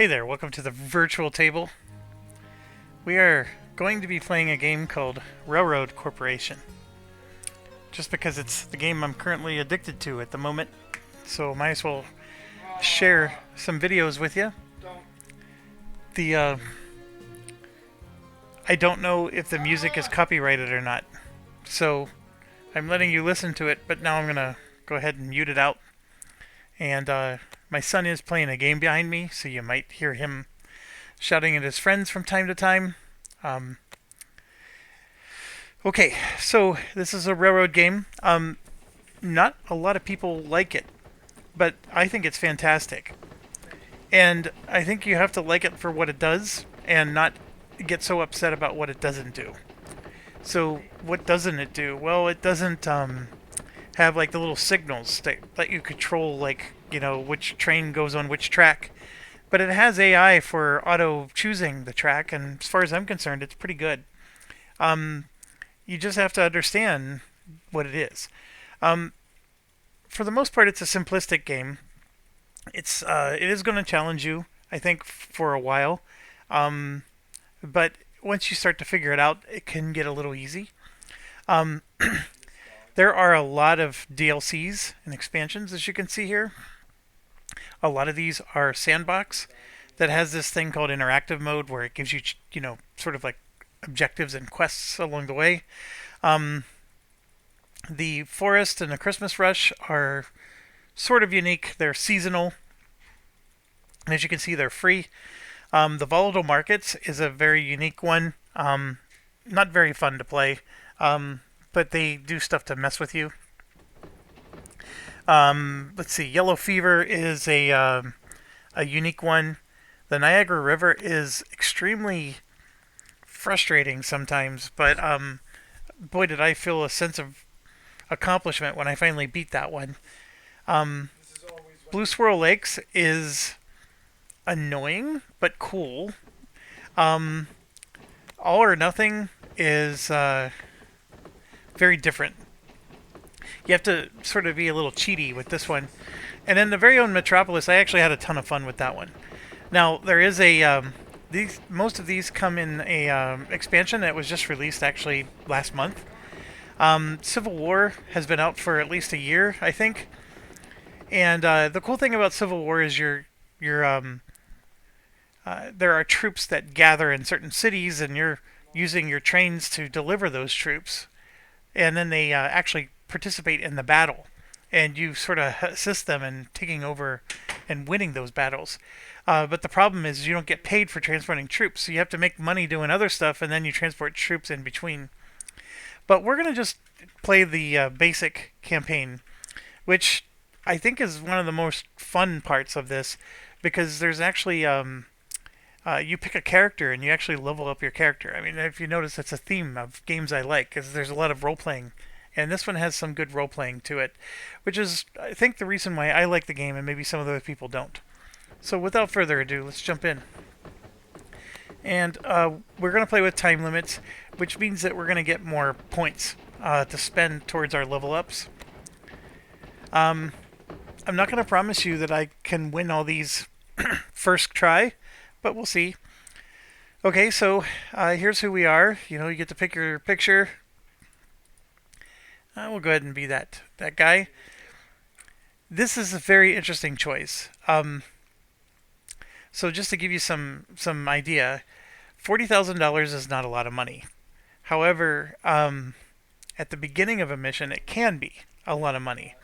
Hey there, welcome to the virtual table. We are going to be playing a game called Railroad Corporation. Just because it's the game I'm currently addicted to at the moment, so might as well share some videos with you. The I don't know if the music is copyrighted or not, so I'm letting you listen to it, but now I'm gonna go ahead and mute it out. And my son is playing a game behind me, so you might hear him shouting at his friends from time to time. Um, okay, so this is a railroad game. Not a lot of people like it, but I think it's fantastic. And I think you have to like it for what it does and not get so upset about what it doesn't do. So, what doesn't it do? Well, it doesn't have like the little signals that let you control, like, which train goes on which track. But it has AI for auto choosing the track, and as far as I'm concerned, it's pretty good. Um, you just have to understand what it is. Um, for the most part, it's a simplistic game. It is going to challenge you, I think, for a while. Um, but once you start to figure it out, it can get a little easy. Um, there are a lot of DLCs and expansions, as you can see here. A lot of these are sandbox that has this thing called interactive mode where it gives you, sort of like objectives and quests along the way. Um, the Forest and the Christmas Rush are sort of unique. They're seasonal. And as you can see, they're free. The Volatile Markets is a very unique one. Not very fun to play, but they do stuff to mess with you. Let's see. Yellow Fever is a unique one. The Niagara River is extremely frustrating sometimes, but boy, did I feel a sense of accomplishment when I finally beat that one. Um, Blue Swirl Lakes is annoying but cool. Um, All or Nothing is very different. You have to sort of be a little cheaty with this one. And then the very own Metropolis, I actually had a ton of fun with that one. Now there is a most of these come in a expansion that was just released actually last month. Civil War has been out for at least a year, I think. And the cool thing about Civil War is there are troops that gather in certain cities, and you're using your trains to deliver those troops, and then they actually participate in the battle, and you sort of assist them in taking over and winning those battles. But the problem is you don't get paid for transporting troops, so you have to make money doing other stuff, and then you transport troops in between. But we're going to just play the basic campaign, which I think is one of the most fun parts of this, because there's actually you pick a character and you actually level up your character. I mean, if you notice, that's a theme of games I like, because there's a lot of role playing, and this one has some good role playing to it, which is, I think, the reason why I like the game and maybe some of the other people don't. So without further ado, let's jump in. And we're going to play with time limits, which means that we're going to get more points to spend towards our level ups. I'm not going to promise you that I can win all these first try, but we'll see. Okay, so here's who we are. You get to pick your picture. We'll go ahead and be that guy. This is a very interesting choice. So just to give you some idea, $40,000 is not a lot of money. However, at the beginning of a mission, it can be a lot of money,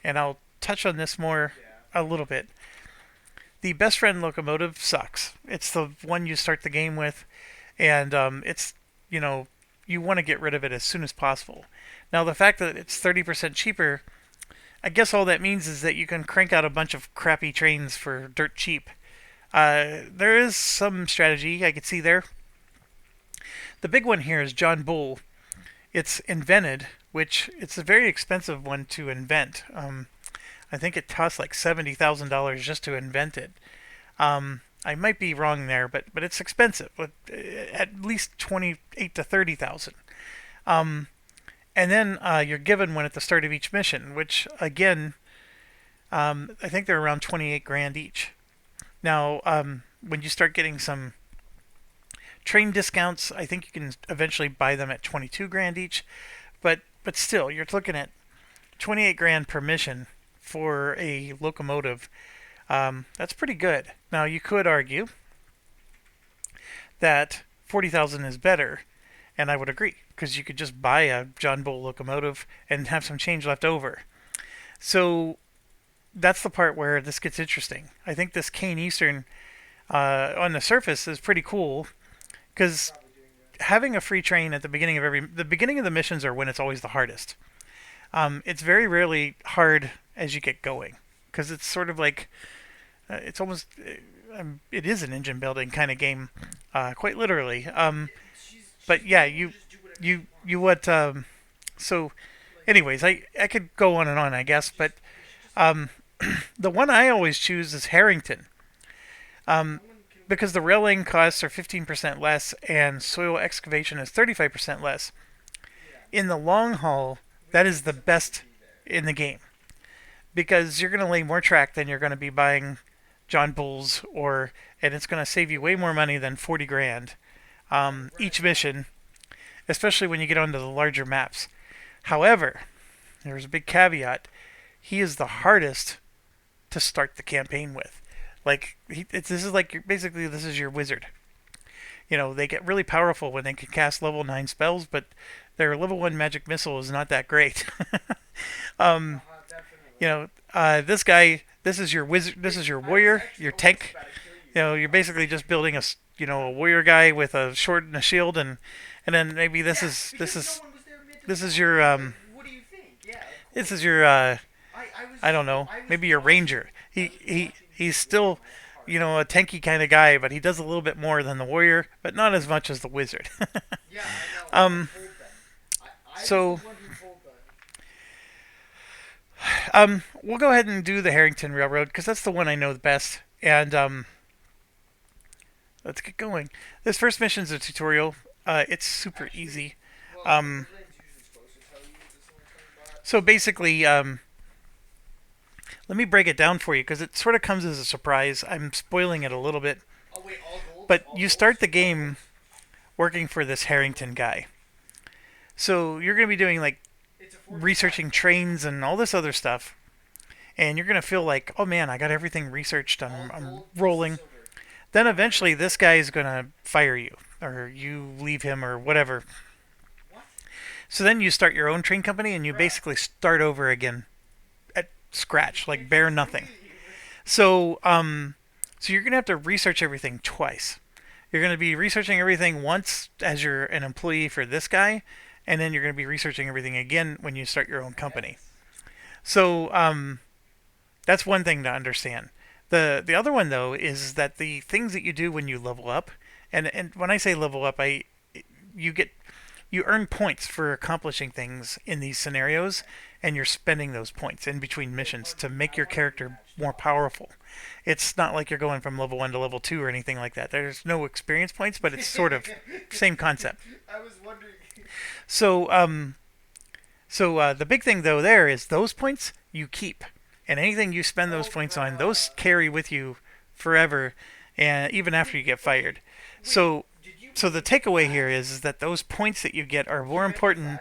and I'll touch on this more a little bit. The best friend locomotive sucks. It's the one you start the game with, and it's you want to get rid of it as soon as possible. Now the fact that it's 30% cheaper, I guess all that means is that you can crank out a bunch of crappy trains for dirt cheap. There is some strategy I could see there. The big one here is John Bull. It's invented, which it's a very expensive one to invent. I think it costs like $70,000 just to invent it. I might be wrong there, but it's expensive, at least 28 to 30,000. And then you're given one at the start of each mission, which again, I think they're around 28 grand each. Now, when you start getting some train discounts, I think you can eventually buy them at 22 grand each. But still, you're looking at 28 grand per mission for a locomotive. That's pretty good. Now you could argue that 40,000 is better, and I would agree because you could just buy a John Bull locomotive and have some change left over. So that's the part where this gets interesting. I think this Kane Eastern on the surface is pretty cool because having a free train at the beginning of the missions are when it's always the hardest. It's very rarely hard as you get going because it's sort of like it's almost it is an engine building kind of game, quite literally. But yeah, you what? So, anyways, I could go on and on, I guess, but um, the one I always choose is Harrington. Um, because the railing costs are 15% less and soil excavation is 35% less. In the long haul, that is the best in the game because you're going to lay more track than you're going to be buying John Bulls and it's going to save you way more money than 40 grand each mission, especially when you get onto the larger maps. However, there's a big caveat. He is the hardest to start the campaign with. Like this is like basically this is your wizard. You know, they get really powerful when they can cast level 9 spells, but their level 1 magic missile is not that great. um, this guy, this is your wizard, this is your warrior, your tank. You know, you're basically just building a warrior guy with a sword and a shield, and then maybe this is your this is your I don't know, maybe your ranger. He's still a tanky kind of guy, but he does a little bit more than the warrior, but not as much as the wizard. um, so we'll go ahead and do the Harrington Railroad because that's the one I know the best. And let's get going. This first mission is a tutorial. It's super easy. So basically, let me break it down for you because it sort of comes as a surprise. I'm spoiling it a little bit. But you start the game working for this Harrington guy. So you're going to be doing like researching trains and all this other stuff. And you're going to feel like, oh man, I got everything researched. I'm rolling. Then eventually this guy is going to fire you. Or you leave him or whatever. So then you start your own train company and you basically start over again at scratch, like bare nothing. So you're going to have to research everything twice. You're going to be researching everything once as you're an employee for this guy, and then you're going to be researching everything again when you start your own company. So that's one thing to understand. The other one though is that the things that you do when you level up, and when I say level up, you earn points for accomplishing things in these scenarios, and you're spending those points in between missions to make your character more powerful. It's not like you're going from level 1 to level 2 or anything like that. There's no experience points, but it's sort of same concept. I was wondering. So, the big thing though there is those points you keep, and anything you spend those points on, those carry with you forever, and even after you get fired. So the takeaway here is that those points that you get are more important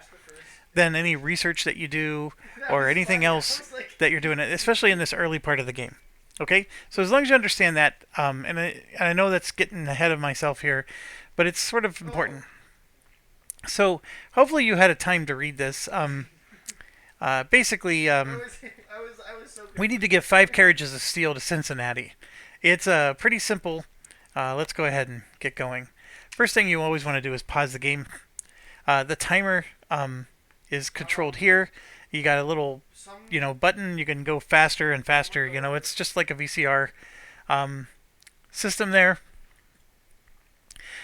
than any research that you do or anything else that you're doing, especially in this early part of the game. Okay? So as long as you understand that, and I know that's getting ahead of myself here, but it's sort of important. So hopefully you had a time to read this. Basically, we need to give 5 carriages of steel to Cincinnati. It's pretty simple. Let's go ahead and get going. First thing you always want to do is pause the game. The timer is controlled here. You got a little, button. You can go faster and faster. It's just like a VCR system there.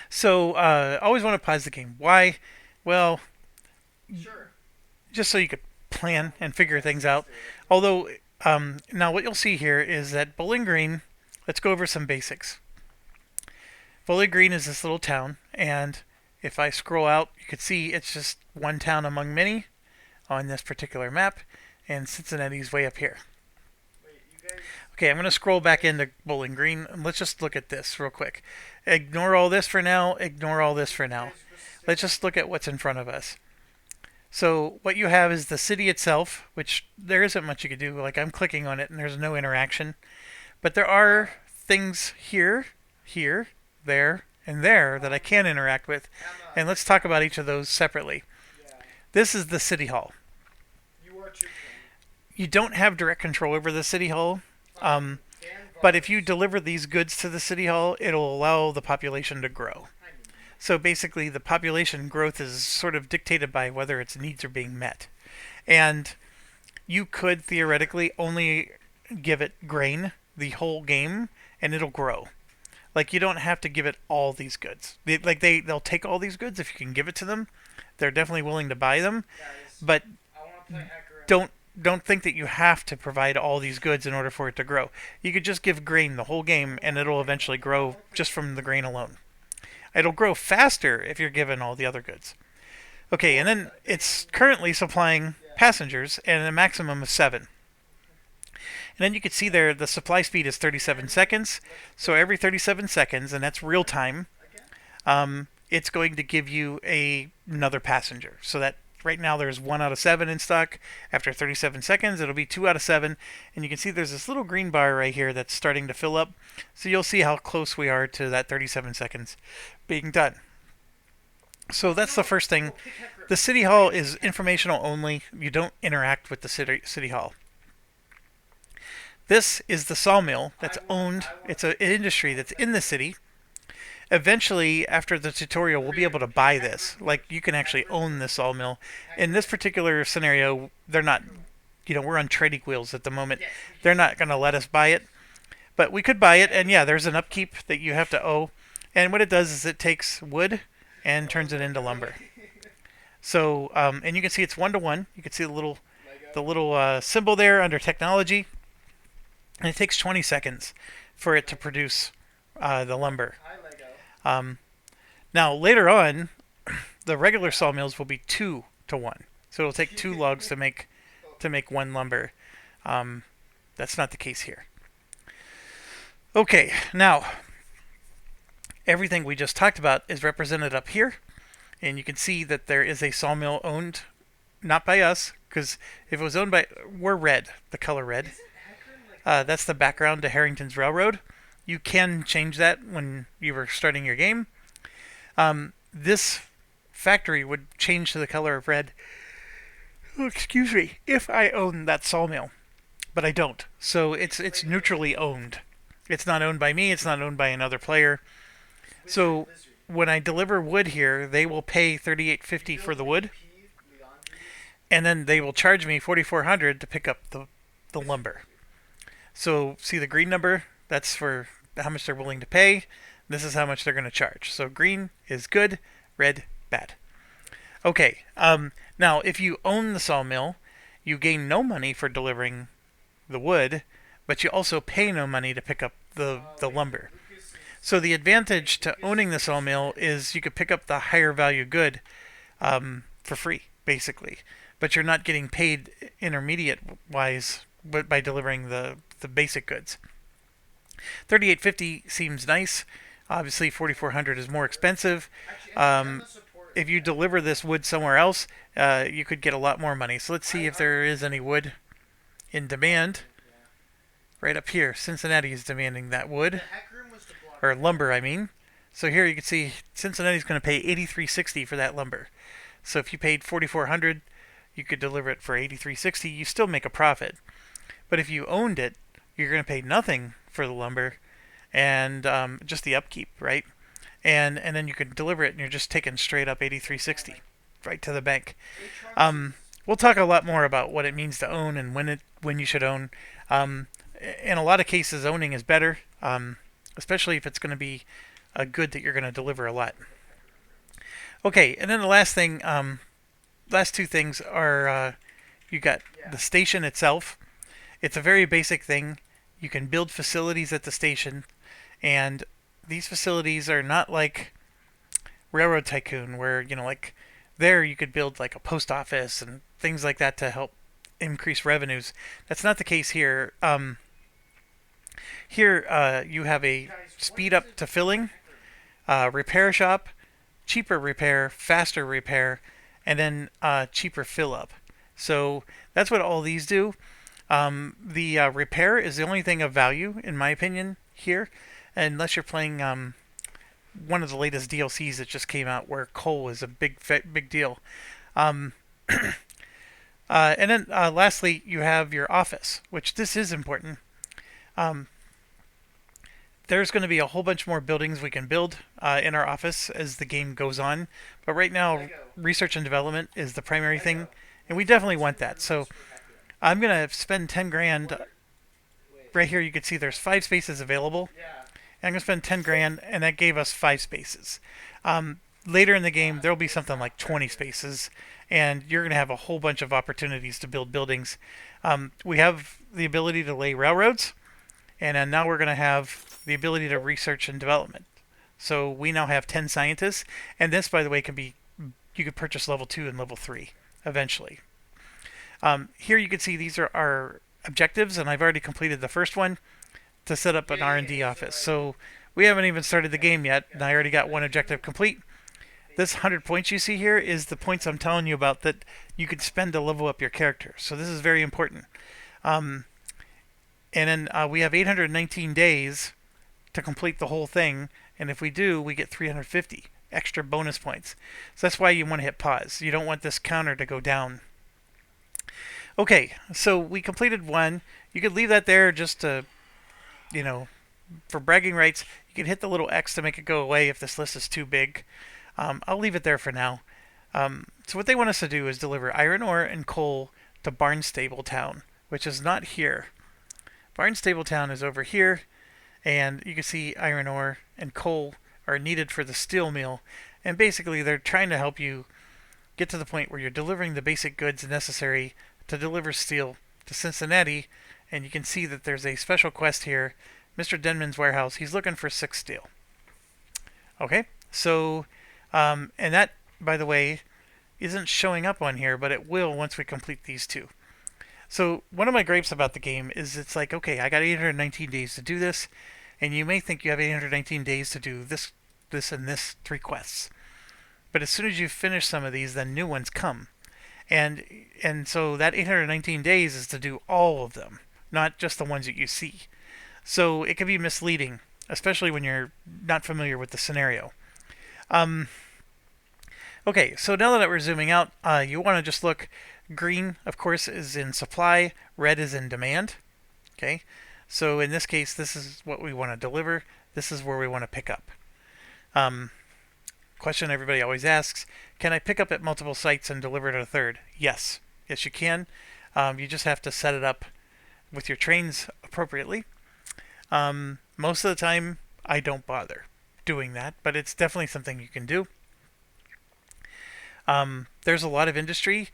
So always want to pause the game. Why? Well, just so you could plan and figure things out. Although, now what you'll see here is that Bowling Green, let's go over some basics. Bowling Green is this little town, and if I scroll out, you can see it's just one town among many on this particular map, and Cincinnati's way up here. Okay, I'm going to scroll back into Bowling Green and let's just look at this real quick. Ignore all this for now. Ignore all this for now. Let's just look at what's in front of us. So what you have is the city itself, which there isn't much you can do. Like I'm clicking on it and there's no interaction. But there are things here, here, there, and there that I can interact with. And let's talk about each of those separately. This is the city hall. You don't have direct control over the city hall. But if you deliver these goods to the city hall, it'll allow the population to grow. So basically, the population growth is sort of dictated by whether its needs are being met. And you could theoretically only give it grain the whole game, and it'll grow. Like, you don't have to give it all these goods. They'll take all these goods if you can give it to them. They're definitely willing to buy them. But don't think that you have to provide all these goods in order for it to grow. You could just give grain the whole game, and it'll eventually grow just from the grain alone. It'll grow faster if you're given all the other goods. Okay, and then it's currently supplying passengers and a maximum of 7. And then you can see there the supply speed is 37 seconds. So every 37 seconds, and that's real time, it's going to give you another passenger. So that right now there's 1 out of 7 in stock. After 37 seconds, it'll be 2 out of 7. And you can see there's this little green bar right here that's starting to fill up. So you'll see how close we are to that 37 seconds being done. So that's the first thing. The city hall is informational only. You don't interact with the city hall. This is the sawmill that's owned. It's an industry that's in the city. Eventually, after the tutorial, we'll be able to buy this. Like, you can actually own this sawmill. In this particular scenario, they're not, we're on trading wheels at the moment. They're not going to let us buy it. But we could buy it, and yeah, there's an upkeep that you have to owe. And what it does is it takes wood and turns it into lumber. So, and you can see it's 1-to-1. You can see the little symbol there under technology. And it takes 20 seconds for it to produce the lumber. Now, later on, the regular sawmills will be 2-to-1. So it'll take 2 logs to make 1 lumber. That's not the case here. Okay, now, everything we just talked about is represented up here. And you can see that there is a sawmill owned, not by us, because if it was owned by, we're red, the color red. That's the background to Harrington's Railroad. You can change that when you were starting your game. This factory would change to the color of red, if I own that sawmill. But I don't. So it's neutrally owned. It's not owned by me. It's not owned by another player. So when I deliver wood here, they will pay $38.50 for the wood. And then they will charge me $4,400 to pick up the lumber. So see the green number? That's for how much they're willing to pay. This is how much they're going to charge. So green is good, red, bad. Okay, now if you own the sawmill, you gain no money for delivering the wood, but you also pay no money to pick up the lumber. So the advantage to owning the sawmill is you could pick up the higher value good for free, basically. But you're not getting paid intermediate-wise by delivering the basic goods. $38.50 seems nice. Obviously, $4,400 is more expensive. If you deliver this wood somewhere else, you could get a lot more money. So let's see if there is any wood in demand. Right up here, Cincinnati is demanding that wood, or lumber, I mean. So here you can see Cincinnati's going to pay $83.60 for that lumber. So if you paid $4,400, you could deliver it for $83.60. You still make a profit. But if you owned it, you're going to pay nothing for the lumber and just the upkeep, right? And then you can deliver it, and you're just taking straight up $83.60 right to the bank. We'll talk a lot more about what it means to own and when you should own. In a lot of cases, owning is better, especially if it's going to be a good that you're going to deliver a lot. Okay, and then the last thing, last two things are you got the station itself. It's a very basic thing. You can build facilities at the station, and these facilities are not like Railroad Tycoon, where, like there you could build like a post office and things like that to help increase revenues. That's not the case here. Here you have a speed up to filling, repair shop, cheaper repair, faster repair, and then cheaper fill up. So that's what all these do. The repair is the only thing of value, in my opinion, here, unless you're playing one of the latest DLCs that just came out, where coal is a big deal. Um, and then lastly, you have your office, which this is important. Um, there's going to be a whole bunch more buildings we can build in our office as the game goes on. But right now, research and development is the primary thing, and we definitely want that. So I'm going to spend 10 grand. Right here, you can see there's 5 spaces available. And I'm going to spend 10 grand, and that gave us 5 spaces. Later in the game, there'll be something like 20 spaces, and you're going to have a whole bunch of opportunities to build buildings. We have the ability to lay railroads, and then now we're going to have the ability to research and development. So we now have 10 scientists, and this, by the way, can be, you could purchase level 2 and level 3 eventually. Here you can see these are our objectives, and I've already completed the first one to set up an R&D office. So we haven't even started the game yet, and I already got one objective complete. This 100 points you see here is the points I'm telling you about that you could spend to level up your character. So this is very important. And then we have 819 days to complete the whole thing, and if we do, we get 350 extra bonus points. So that's why you want to hit pause. You don't want this counter to go down. Okay, so we completed one. You could leave that there just to, you know, for bragging rights. You can hit the little X to make it go away if this list is too big. I'll leave it there for now. So what they want us to do is deliver iron ore and coal to Barnstable Town, which is not here. Barnstable Town is over here, and you can see iron ore and coal are needed for the steel mill. And basically, they're trying to help you get to the point where you're delivering the basic goods necessary to deliver steel to Cincinnati. And you can see that there's a special quest here. Mr. Denman's warehouse, he's looking for 6 steel. Okay, so, and that, by the way, isn't showing up on here, but it will once we complete these 2. So one of my gripes about the game is it's like, okay, I got 819 days to do this, and you may think you have 819 days to do this, and this 3 quests. But as soon as you finish some of these, then new ones come. And so that 819 days is to do all of them, not just the ones that you see. So it can be misleading, especially when you're not familiar with the scenario. Okay, so now that we're zooming out, you want to just look. Green, of course, is in supply. Red is in demand. Okay, so in this case, this is what we want to deliver. This is where we want to pick up. Question everybody always asks, can I pick up at multiple sites and deliver it at a third? Yes. Yes, you can. You just have to set it up with your trains appropriately. Most of the time, I don't bother doing that, but it's definitely something you can do. There's a lot of industry.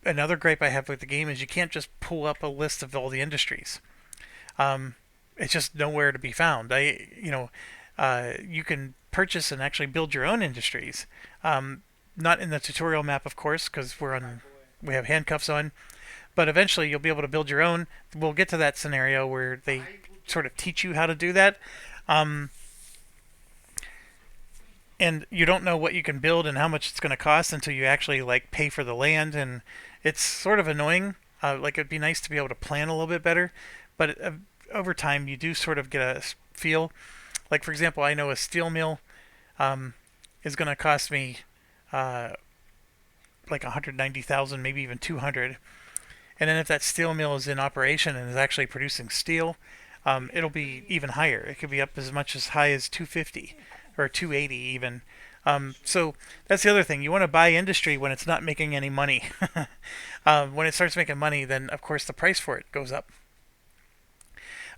Another gripe I have with the game is you can't just pull up a list of all the industries. It's just nowhere to be found. You can purchase and actually build your own industries. Not in the tutorial map, of course, because we have handcuffs on. But eventually you'll be able to build your own. We'll get to that scenario where they sort of teach you how to do that. And you don't know what you can build and how much it's going to cost until you actually pay for the land, and it's sort of annoying. It'd be nice to be able to plan a little bit better, but over time you do sort of get a feel. Like, for example, I know a steel mill is going to cost me like 190,000, maybe even 200. And then if that steel mill is in operation and is actually producing steel, it'll be even higher. It could be up as much as high as 250 or 280 even. So that's the other thing. You want to buy industry when it's not making any money. When it starts making money, then of course the price for it goes up.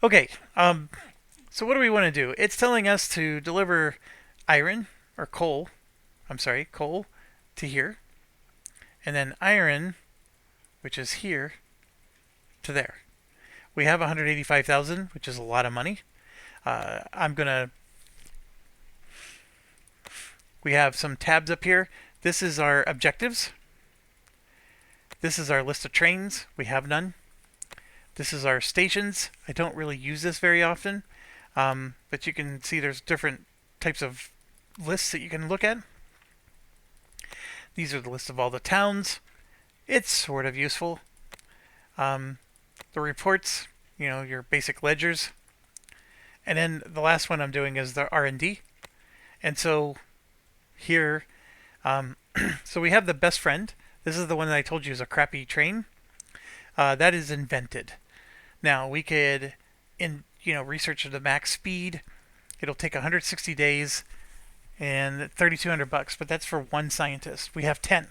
Okay, so what do we want to do? It's telling us to deliver iron or coal. Coal to here, and then iron, which is here, to there. We have 185,000, which is a lot of money. We have some tabs up here. This is our objectives. This is our list of trains. We have none. This is our stations. I don't really use this very often, but you can see there's different types of lists that you can look at. These are the list of all the towns. It's sort of useful. The reports, your basic ledgers. And then the last one I'm doing is the R&D. And so here, so we have the best friend. This is the one that I told you is a crappy train. That is invented. Now we could, research the max speed. It'll take 160 days and $3,200, but that's for one scientist. We have 10.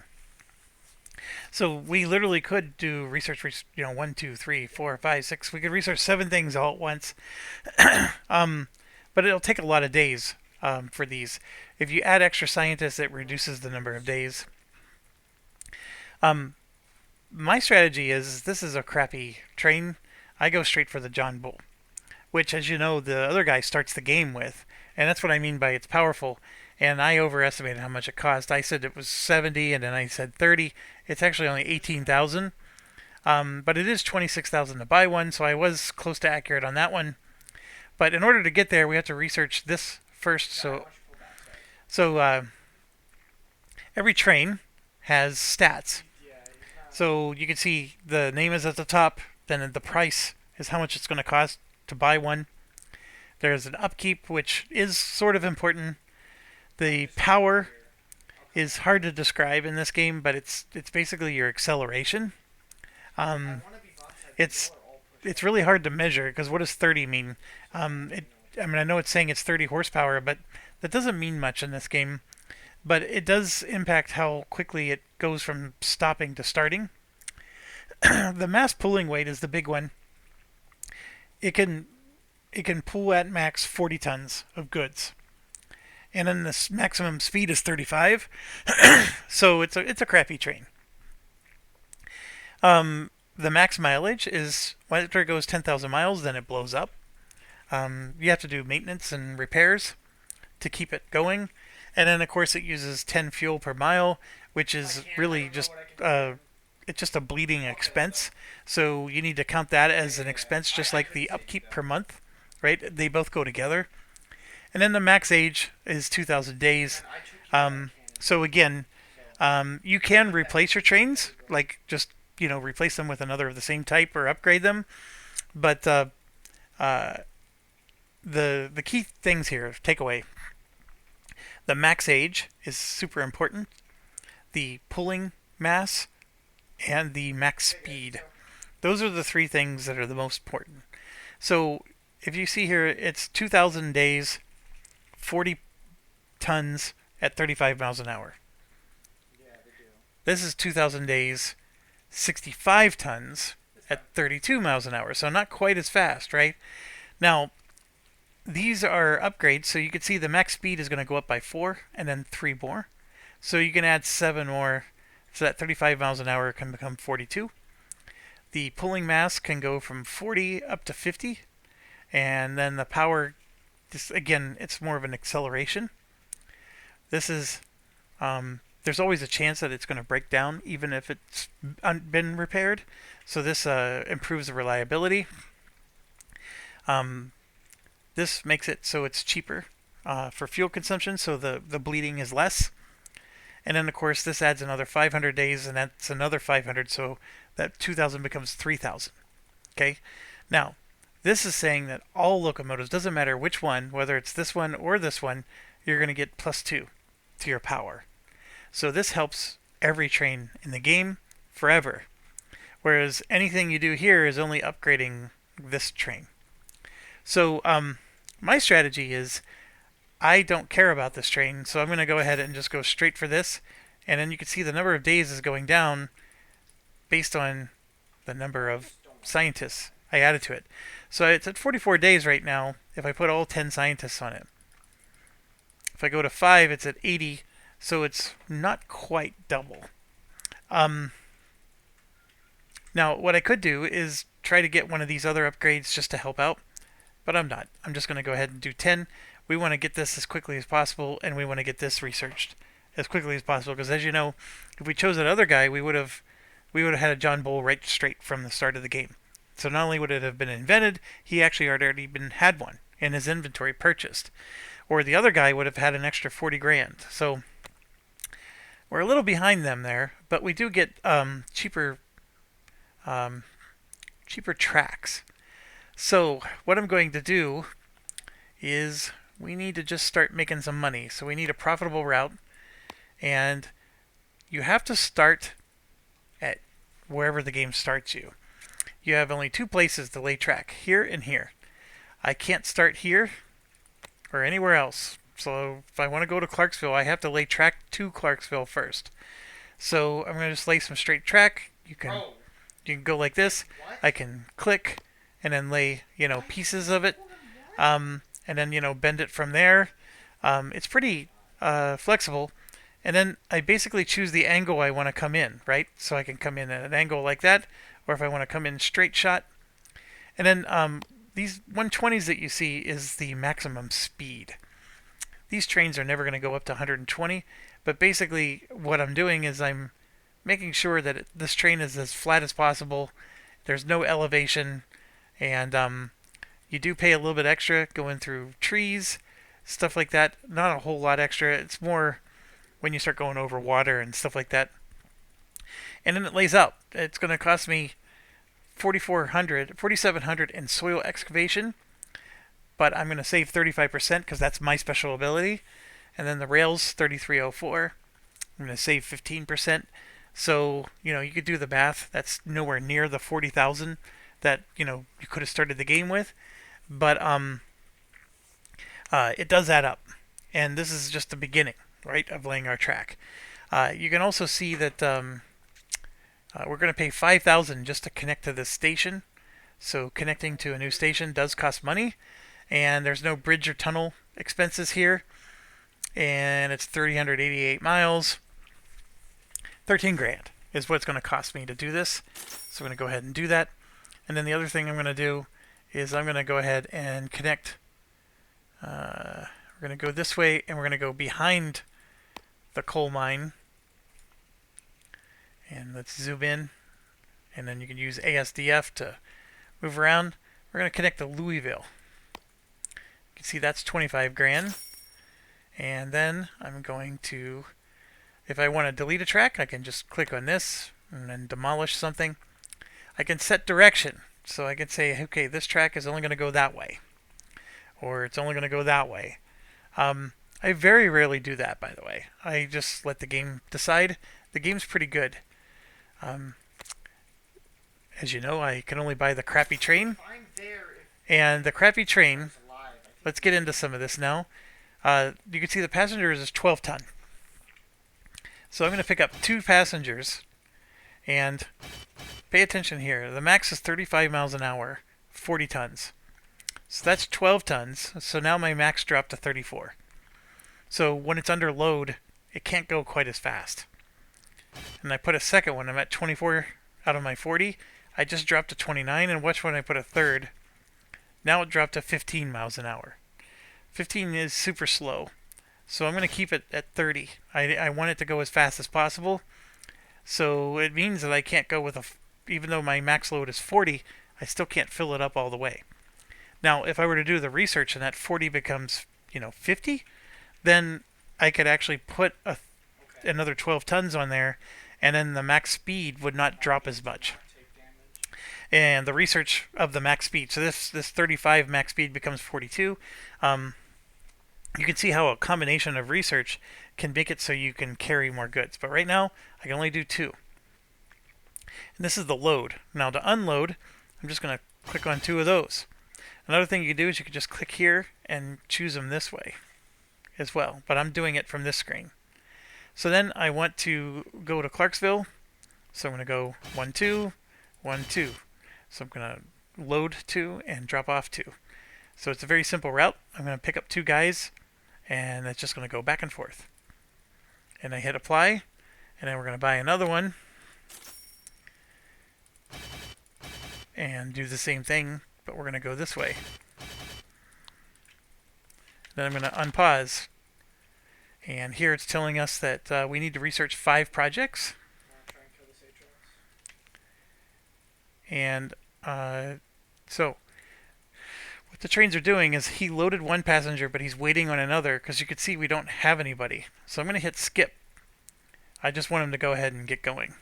So we literally could do research, 1, 2, 3, 4, 5, 6. We could research 7 things all at once. But it'll take a lot of days for these. If you add extra scientists, it reduces the number of days. My strategy is, this is a crappy train. I go straight for the John Bull, which, as you know, the other guy starts the game with. And that's what I mean by it's powerful. And I overestimated how much it cost. I said it was 70, and then I said 30. It's actually only 18,000. But it is 26,000 to buy one, so I was close to accurate on that one. But in order to get there, we have to research this first. So every train has stats. So you can see the name is at the top, then the price is how much it's going to cost to buy one. There's an upkeep, which is sort of important. The power is hard to describe in this game, but it's basically your acceleration. It's really hard to measure, because what does 30 mean? I know it's saying it's 30 horsepower, but that doesn't mean much in this game. But it does impact how quickly it goes from stopping to starting. The mass pulling weight is the big one. It can pull at max 40 tons of goods. And then the maximum speed is 35. So it's a crappy train. The max mileage is, after it goes 10,000 miles, then it blows up. You have to do maintenance and repairs to keep it going. And then, of course, it uses 10 fuel per mile, which is really just it's just a bleeding expense. So you need to count that as an expense, just like the upkeep per month, right? They both go together. And then the max age is 2,000 days. So again, you can replace your trains, like just replace them with another of the same type or upgrade them. But the key things here, takeaway: the max age is super important. The pulling mass and the max speed. Those are the 3 things that are the most important. So if you see here, it's 2,000 days, 40 tons at 35 miles an hour. This is 2,000 days, 65 tons at 32 miles an hour. So not quite as fast, right? Now, these are upgrades, so you can see the max speed is going to go up by 4 and then 3 more. So you can add 7 more, so that 35 miles an hour can become 42. The pulling mass can go from 40 up to 50. And then the power, again, it's more of an acceleration. This is, there's always a chance that it's going to break down, even if it's been repaired. So this improves the reliability. This makes it so it's cheaper for fuel consumption, so the bleeding is less. And then, of course, this adds another 500 days, and that's another 500, so that 2,000 becomes 3,000. Okay? Now, this is saying that all locomotives, doesn't matter which one, whether it's this one or this one, you're going to get +2 to your power. So this helps every train in the game forever. Whereas anything you do here is only upgrading this train. So my strategy is, I don't care about this train, so I'm going to go ahead and just go straight for this. And then you can see the number of days is going down based on the number of scientists I added to it. So it's at 44 days right now if I put all 10 scientists on it. If I go to 5, it's at 80, so it's not quite double. Now, what I could do is try to get one of these other upgrades just to help out, but I'm not. I'm just going to go ahead and do 10. We want to get this as quickly as possible, and we want to get this researched as quickly as possible, because as you know, if we chose that other guy, we would have had a John Bull right straight from the start of the game. So not only would it have been invented, he actually had already had one in his inventory purchased. Or the other guy would have had an extra 40 grand. So we're a little behind them there, but we do get um, cheaper tracks. So what I'm going to do is we need to just start making some money. So we need a profitable route, and you have to start at wherever the game starts you. You have only two places to lay track, here and here. I can't start here or anywhere else. So if I want to go to Clarksville, I have to lay track to Clarksville first. So I'm going to just lay some straight track. You can go like this. I can click and then lay pieces of it, and then bend it from there. It's pretty flexible. And then I basically choose the angle I want to come in, right? So I can come in at an angle like that, or if I want to come in straight shot. And then these 120s that you see is the maximum speed. These trains are never going to go up to 120, but basically what I'm doing is I'm making sure that this train is as flat as possible. There's no elevation, and you do pay a little bit extra going through trees, stuff like that. Not a whole lot extra. It's more when you start going over water and stuff like that. And then it lays out. It's going to cost me $4,700 in soil excavation, but I'm going to save 35% because that's my special ability. And then the rails, 3304. I'm going to save 15%. So, you could do the math. That's nowhere near the 40,000 that, you could have started the game with. But it does add up. And this is just the beginning, right, of laying our track. You can also see that we're going to pay $5,000 just to connect to this station. So connecting to a new station does cost money. And there's no bridge or tunnel expenses here. And it's 388 miles. 13 grand is what it's going to cost me to do this. So I'm going to go ahead and do that. And then the other thing I'm going to do is I'm going to go ahead and connect. We're going to go this way, and we're going to go behind the coal mine. And let's zoom in. And then you can use ASDF to move around. We're going to connect to Louisville. You can see that's 25 grand. And then I'm going to, if I want to delete a track, I can just click on this and then demolish something. I can set direction. So I can say, okay, this track is only going to go that way. Or it's only going to go that way. I very rarely do that, by the way. I just let the game decide. The game's pretty good. As you know, I can only buy the crappy train. And the crappy train, let's get into some of this now. You can see the passengers is 12 ton. So I'm going to pick up 2 passengers, and pay attention here. The max is 35 miles an hour, 40 tons. So that's 12 tons. So now my max dropped to 34. So when it's under load, it can't go quite as fast. And I put a second one. I'm at 24 out of my 40. I just dropped to 29, and watch when I put a third. Now it dropped to 15 miles an hour. 15 is super slow. So I'm going to keep it at 30. I want it to go as fast as possible. So it means that I can't go with even though my max load is 40, I still can't fill it up all the way. Now, if I were to do the research and that 40 becomes, 50, then I could actually put another 12 tons on there, and then the max speed would not drop as much. And the research of the max speed, so this 35 max speed becomes 42. You can see how a combination of research can make it so you can carry more goods. But right now, I can only do 2. And this is the load. Now to unload, I'm just going to click on 2 of those. Another thing you can do is you can just click here and choose them this way as well. But I'm doing it from this screen. So then I want to go to Clarksville. So I'm going to go 1, 2, 1, 2. So I'm going to load 2 and drop off 2. So it's a very simple route. I'm going to pick up 2 guys, and it's just going to go back and forth. And I hit apply, and then we're going to buy another one and do the same thing, but we're going to go this way. Then I'm going to unpause, and here it's telling us that we need to research 5 projects. And So what the trains are doing is he loaded one passenger, but he's waiting on another because you can see we don't have anybody. So I'm going to hit skip. I just want him to go ahead and get going.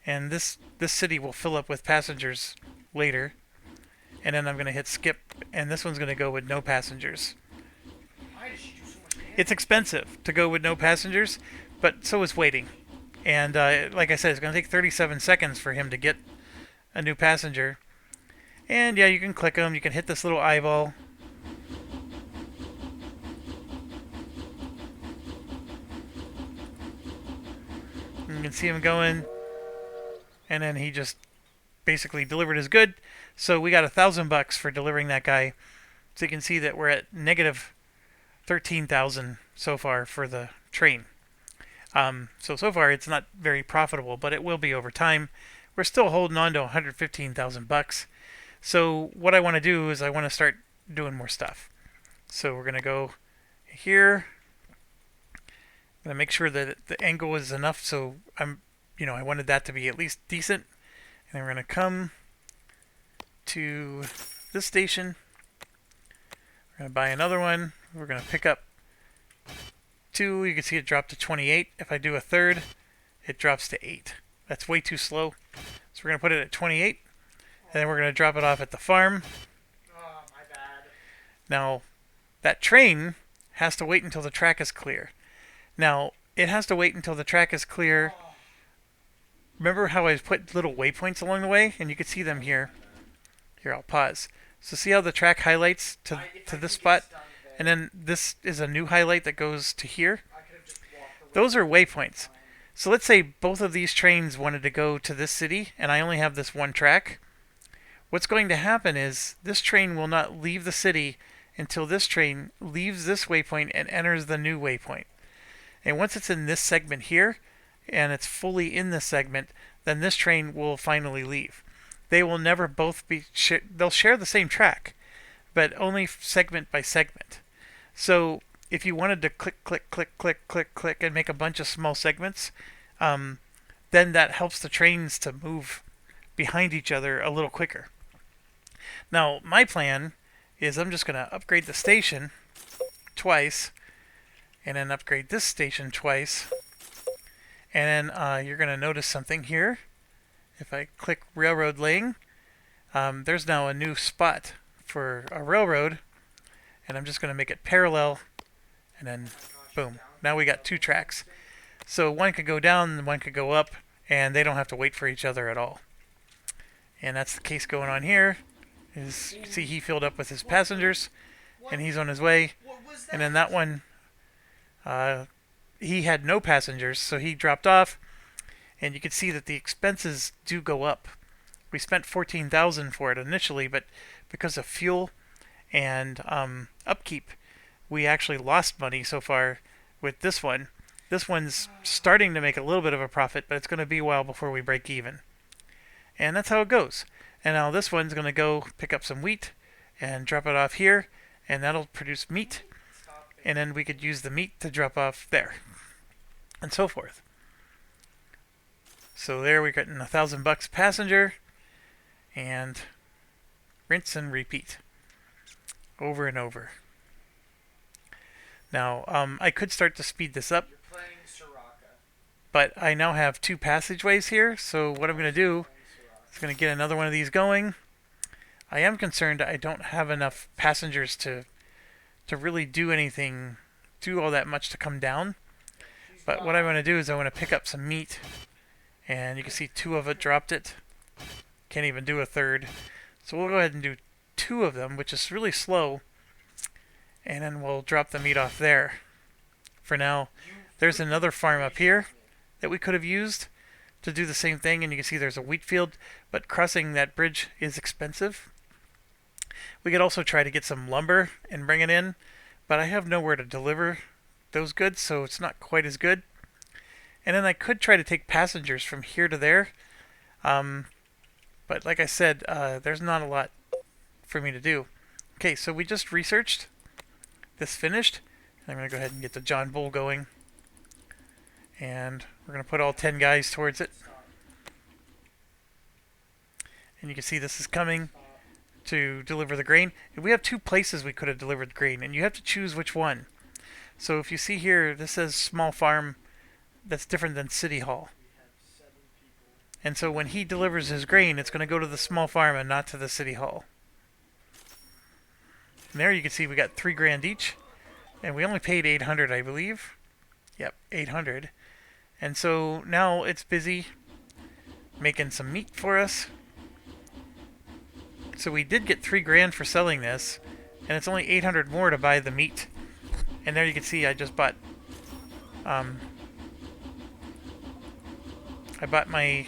And this city will fill up with passengers later. And then I'm going to hit skip, and this one's going to go with no passengers. It's expensive to go with no passengers, but so is waiting. And like I said, it's going to take 37 seconds for him to get a new passenger. And yeah, you can click them. You can hit this little eyeball. And you can see him going. And then he just basically delivered his good. So we got $1,000 for delivering that guy. So you can see that we're at negative 13,000 so far for the train. So far it's not very profitable, but it will be over time. We're still holding on to $115,000. So what I want to do is I want to start doing more stuff. So we're going to go here. I'm going to make sure that the angle is enough so I wanted that to be at least decent. And then we're going to come to this station. We're going to buy another one. We're going to pick up 2. You can see it dropped to 28. If I do a third, it drops to 8. That's way too slow. So we're going to put it at 28. And then we're going to drop it off at the farm. Oh, my bad. Now, that train has to wait until the track is clear. Now, it has to wait until the track is clear. Remember how I put little waypoints along the way? And you can see them here. Here, I'll pause. So see how the track highlights to this spot? And then this is a new highlight that goes to here. Those are waypoints. So let's say both of these trains wanted to go to this city, and I only have this one track. What's going to happen is this train will not leave the city until this train leaves this waypoint and enters the new waypoint. And once it's in this segment here, and it's fully in this segment, then this train will finally leave. They will never both be they'll share the same track, but only segment by segment. So if you wanted to click, click, click, click, click, click, and make a bunch of small segments, then that helps the trains to move behind each other a little quicker. Now, my plan is I'm just going to upgrade the station twice, and then upgrade this station twice. And then you're going to notice something here. If I click railroad laying, there's now a new spot for a railroad. And I'm just going to make it parallel. And then, boom. Now we got 2 tracks. So one could go down and one could go up. And they don't have to wait for each other at all. And that's the case going on here. You can see he filled up with his passengers. And he's on his way. And then that one, he had no passengers, so he dropped off. And you can see that the expenses do go up. We spent $14,000 for it initially, but because of fuel and upkeep, we actually lost money so far with this one. This one's starting to make a little bit of a profit, but it's going to be a while before we break even. And that's how it goes. And now this one's going to go pick up some wheat and drop it off here, and that'll produce meat. And then we could use the meat to drop off there, and so forth. So there we're getting $1,000 passenger, and rinse and repeat over and over. Now I could start to speed this up, but I now have 2 passageways here. So what I'm going to do is going to get another one of these going. I am concerned I don't have enough passengers to really do anything, do all that much to come down. But what I'm going to do is I want to pick up some meat, and you can see 2 of it dropped it. Can't even do a third. So we'll go ahead and do 2 of them, which is really slow, and then we'll drop the meat off there. For now, there's another farm up here that we could have used to do the same thing, and you can see there's a wheat field, but crossing that bridge is expensive. We could also try to get some lumber and bring it in, but I have nowhere to deliver those goods, so it's not quite as good. And then I could try to take passengers from here to there, but like I said, there's not a lot for me to do. Okay, so we just researched this finished. I'm going to go ahead and get the John Bull going, and we're going to put all 10 guys towards it. And you can see this is coming to deliver the grain. And we have two places we could have delivered grain, and you have to choose which one. So if you see here, this says small farm. That's different than city hall. And so when he delivers his grain, it's going to go to the small farm and not to the city hall. And there you can see we got $3,000 each, and we only paid 800, I believe. Yep, 800. And so now it's busy making some meat for us. So we did get $3,000 for selling this, and it's only 800 more to buy the meat. And there you can see I just bought, I bought my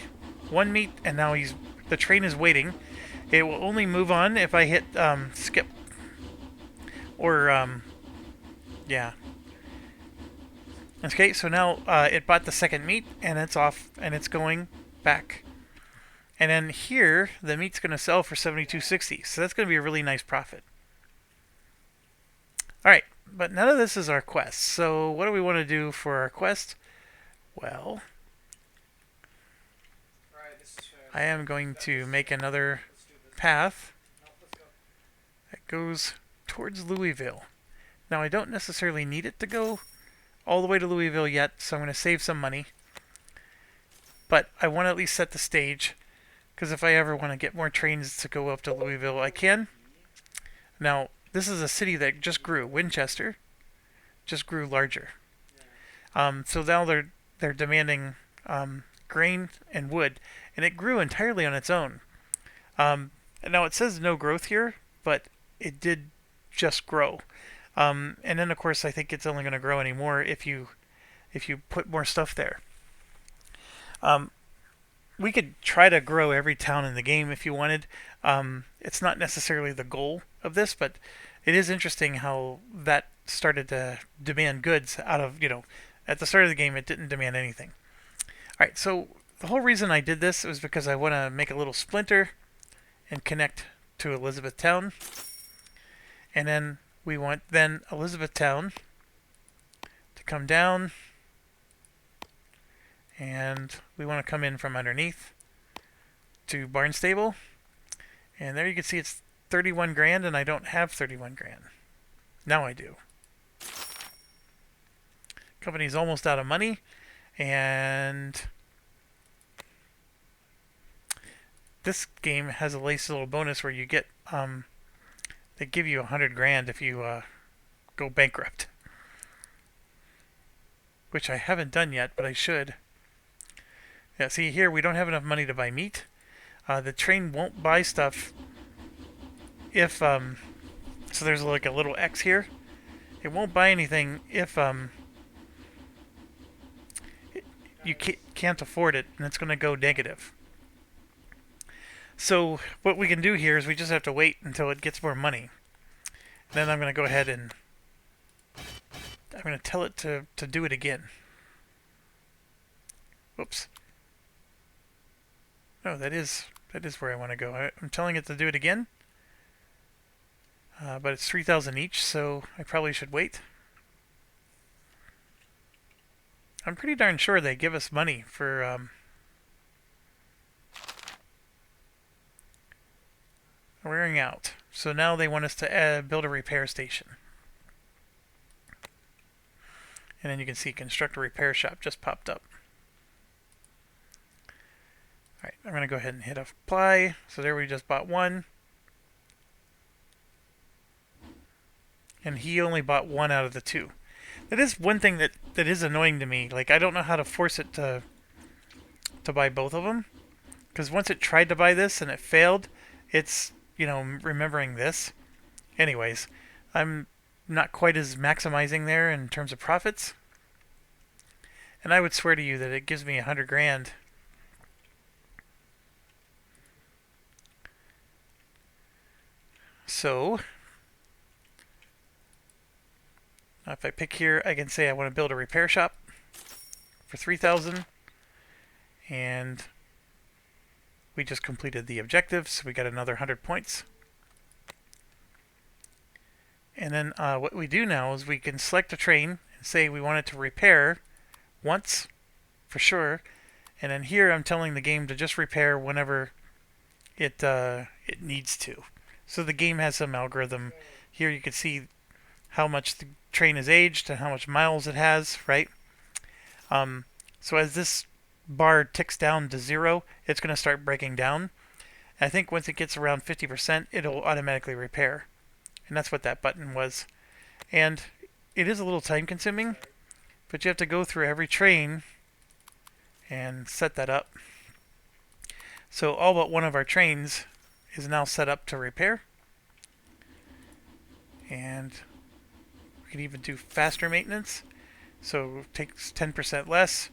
one meat, and now the train is waiting. It will only move on if I hit skip, or yeah. Okay, so now it bought the second meat, and it's off, and it's going back. And then here, the meat's going to sell for $72.60, so that's going to be a really nice profit. All right, but none of this is our quest. So what do we want to do for our quest? Well, I am going to make another path that goes towards Louisville. Now, I don't necessarily need it to go all the way to Louisville yet, so I'm going to save some money. But I want to at least set the stage, because if I ever want to get more trains to go up to Louisville, I can. Now, this is a city that just grew. Winchester just grew larger. So now they're demanding grain and wood, and it grew entirely on its own. Now it says no growth here, but it did just grow. And then of course I think it's only going to grow anymore if you put more stuff there. We could try to grow every town in the game if you wanted. It's not necessarily the goal of this, but it is interesting how that started to demand goods out of, at the start of the game it didn't demand anything. Alright, so the whole reason I did this was because I want to make a little splinter and connect to Elizabethtown. And then we want Elizabethtown to come down, and we want to come in from underneath to Barnstable. And there you can see it's $31,000, and I don't have $31,000. Now I do. Company's almost out of money, and this game has a nice little bonus where you get they give you $100,000 if you go bankrupt, which I haven't done yet, but I should. Yeah, see here we don't have enough money to buy meat. The train won't buy stuff if so there's like a little X here. It won't buy anything if you can't afford it, and it's going to go negative. So what we can do here is we just have to wait until it gets more money. Then I'm going to go ahead and I'm going to tell it to do it again. Whoops. No, that is where I want to go. I'm telling it to do it again. But it's 3,000 each, so I probably should wait. I'm pretty darn sure they give us money for wearing out. So now they want us to build a repair station. And then you can see construct a repair shop just popped up. Alright, I'm going to go ahead and hit apply. So there we just bought one. And he only bought one out of the two. That is one thing that is annoying to me. Like, I don't know how to force it to buy both of them. Because once it tried to buy this and it failed, it's, remembering this. Anyways, I'm not quite as maximizing there in terms of profits. And I would swear to you that it gives me $100,000. So if I pick here, I can say I want to build a repair shop for 3,000, and we just completed the objective, so we got another 100 points. And then what we do now is we can select a train and say we want it to repair once for sure, and then here I'm telling the game to just repair whenever it needs to. So the game has some algorithm. Here you can see how much the train is aged and how much miles it has, right? Um, so as this bar ticks down to 0, it's going to start breaking down. I think once it gets around 50%, it'll automatically repair. And that's what that button was. And it is a little time consuming, but you have to go through every train and set that up. So all but one of our trains is now set up to repair. And we can even do faster maintenance. So it takes 10% less.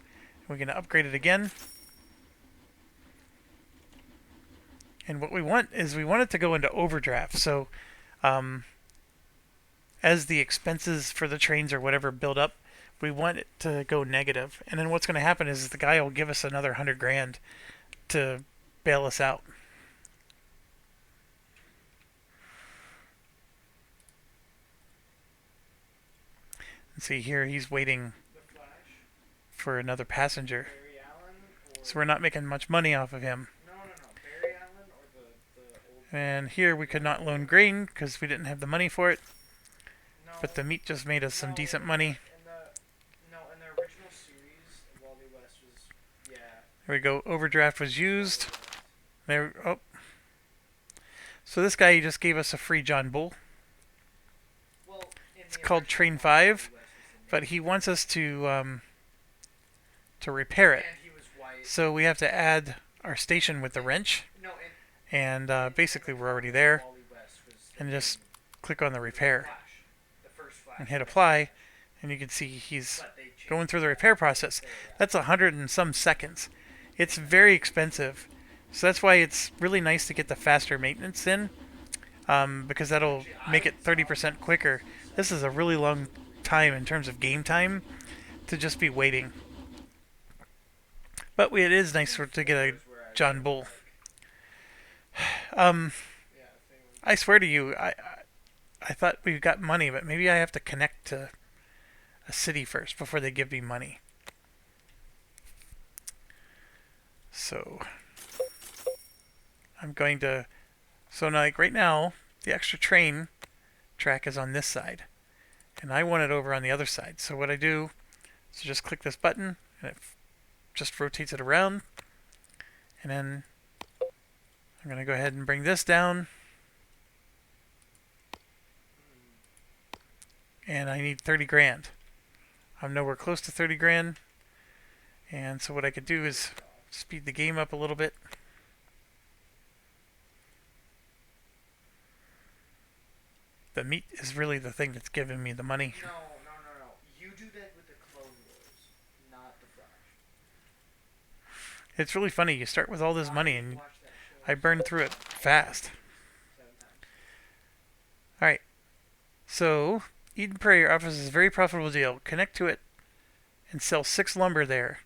We're going to upgrade it again. And what we want is we want it to go into overdraft. So as the expenses for the trains or whatever build up, we want it to go negative. And then what's going to happen is the guy will give us another 100 grand to bail us out. And see here, he's waiting for another passenger. So we're not making much money off of him. And here we could not loan grain because we didn't have the money for it. But the meat just made us some decent money. In the original series, Wally West was, yeah. There we go. Overdraft was used. There. Oh. So this guy just gave us a free John Bull. It's called Train 5, but he wants us to repair it. So we have to add our station with the wrench. And basically we're already there. And just click on the repair and hit apply, and you can see he's going through the repair process. That's 100 and some seconds. It's very expensive, so that's why it's really nice to get the faster maintenance in, because that'll make it 30% quicker. This is a really long time in terms of game time to just be waiting. But it is nice to get a John Bull. I swear to you, I thought we got money, but maybe I have to connect to a city first before they give me money. So I'm going to. So now, like right now, the extra train track is on this side, and I want it over on the other side. So what I do is just click this button, and it just rotates it around. And then I'm going to go ahead and bring this down. And I need 30 grand. I'm nowhere close to 30 grand. And so what I could do is speed the game up a little bit. The meat is really the thing that's giving me the money. No. You do that with the Clone Wars, not the Flash. It's really funny. You start with all this money and I burn through it fast. Alright. So Eden Prairie offers a very profitable deal. Connect to it and sell 6 lumber there.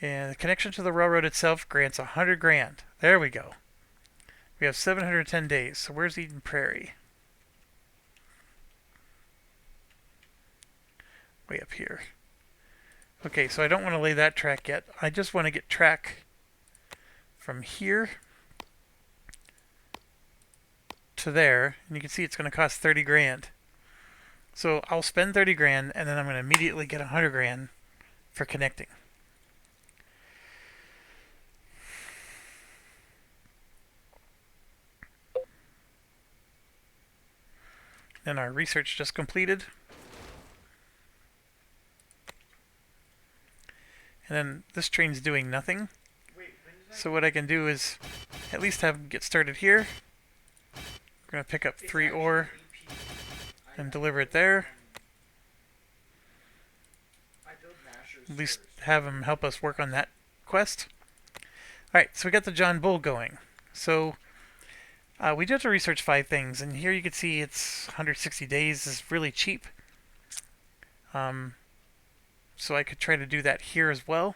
And the connection to the railroad itself grants 100 grand. There we go. We have 710 days. So where's Eden Prairie? Way up here. Okay, so I don't want to lay that track yet. I just want to get track from here to there. And you can see it's going to cost 30 grand. So I'll spend 30 grand and then I'm going to immediately get 100 grand for connecting. Then our research just completed. And then this train's doing nothing. So what I can do is at least have them get started here. We're going to pick up 3 ore and deliver it there. At least have them help us work on that quest. Alright, so we got the John Bull going. So we do have to research 5 things, and here you can see it's 160 days. This is really cheap. So I could try to do that here as well.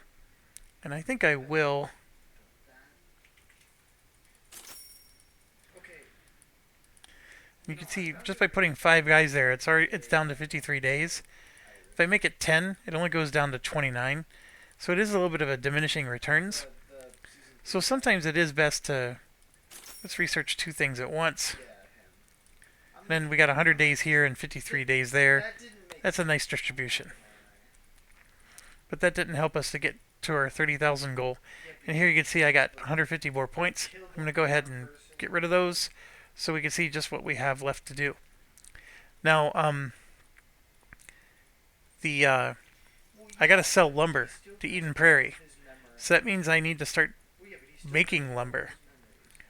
And I think I will. You can see just by putting 5 guys there, it's down to 53 days. If I make it 10, it only goes down to 29. So it is a little bit of a diminishing returns. So sometimes it is best to Let's research two things at once. Yeah, him. I'm Then making we got 100 money. days here and 53 days there. That didn't make That's a sense nice for me, I'm distribution. not gonna lie. But that didn't help us to get to our 30,000 goal. Yeah, And but here you can see I got like 150 more points. kill I'm going the to go ahead one and person. get rid of those so we can see just what we have left to do. Now, the Well, I got to yeah, sell but he lumber still to has Eden all of Prairie. his memory. So that means I need to start Well, yeah, but he still has making all of lumber. his memories.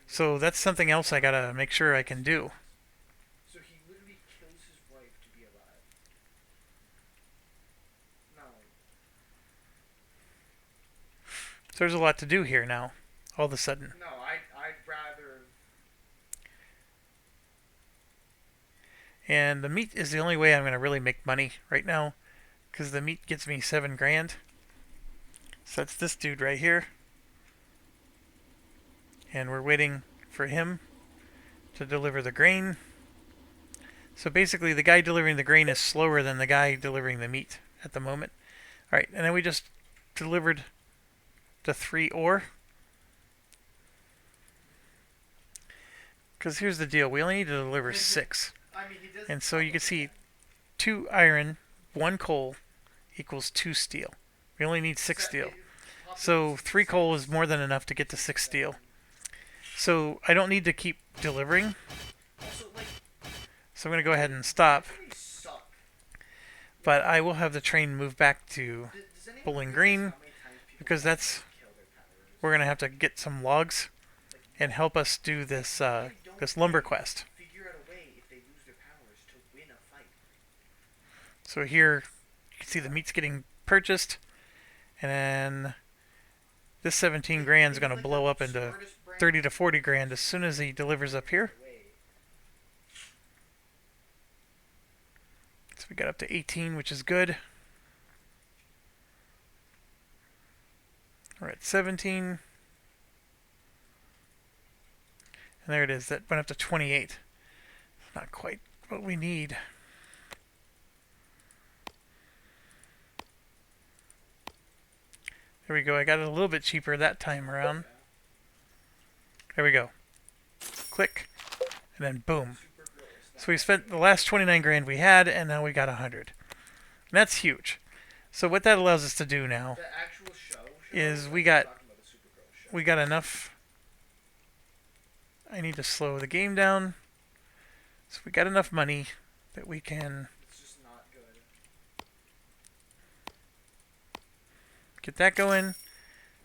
He So doesn't that's kill something his else I got to wife. make sure I can do. So he literally kills his wife to be alive. No. So there's a lot to do here now, all of a sudden. No, I'd rather. And the meat is the only way I'm going to really make money right now, because the meat gets me 7 grand. So that's this dude right here. And we're waiting for him to deliver the grain. So basically the guy delivering the grain is slower than the guy delivering the meat at the moment. Alright, and then we just delivered the 3 ore. Because here's the deal, we only need to deliver 6. I mean, he does. And so you can see 2 iron, 1 coal equals 2 steel. We only need 6 steel. So 3 coal is more than enough to get to 6 steel. So I don't need to keep delivering. Also, like, So I'm going to go ahead and stop. you suck. But I will have the train move back to Does anyone Bowling realize Green, how many times people because that's kill their powers? we're going to have to get some logs and help us do this this lumber quest. Figure out a way if they lose their powers to win a fight. So here you can see the meat's getting purchased, and then this 17 grand is going to blow up into 30 to 40 grand as soon as he delivers up here. So we got up to 18, which is good. We're at 17. And there it is. That went up to 28. Not quite what we need. There we go. I got it a little bit cheaper that time around. There we go. Click. And then boom. So we spent the last 29 grand we had, and now we got 100. And that's huge. So what that allows us to do now The actual show is like we got talking about the Supergirl show. enough. I need to slow the game down. So we got enough money that we can It's just not good. get that going.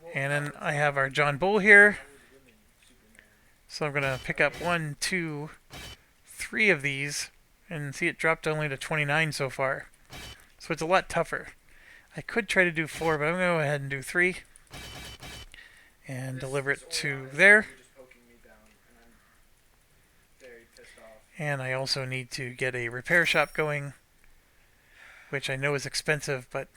Well, And no, then it's I not. have our John Bull here. That was women Superman. So I'm going to pick up 1, 2, 3 of these and see it dropped only to 29 so far. So it's a lot tougher. I could try to do 4, but I'm going to go ahead and do 3 and deliver it to there. You're just poking me down, and I'm very pissed off. And I also need to get a repair shop going, which I know is expensive, but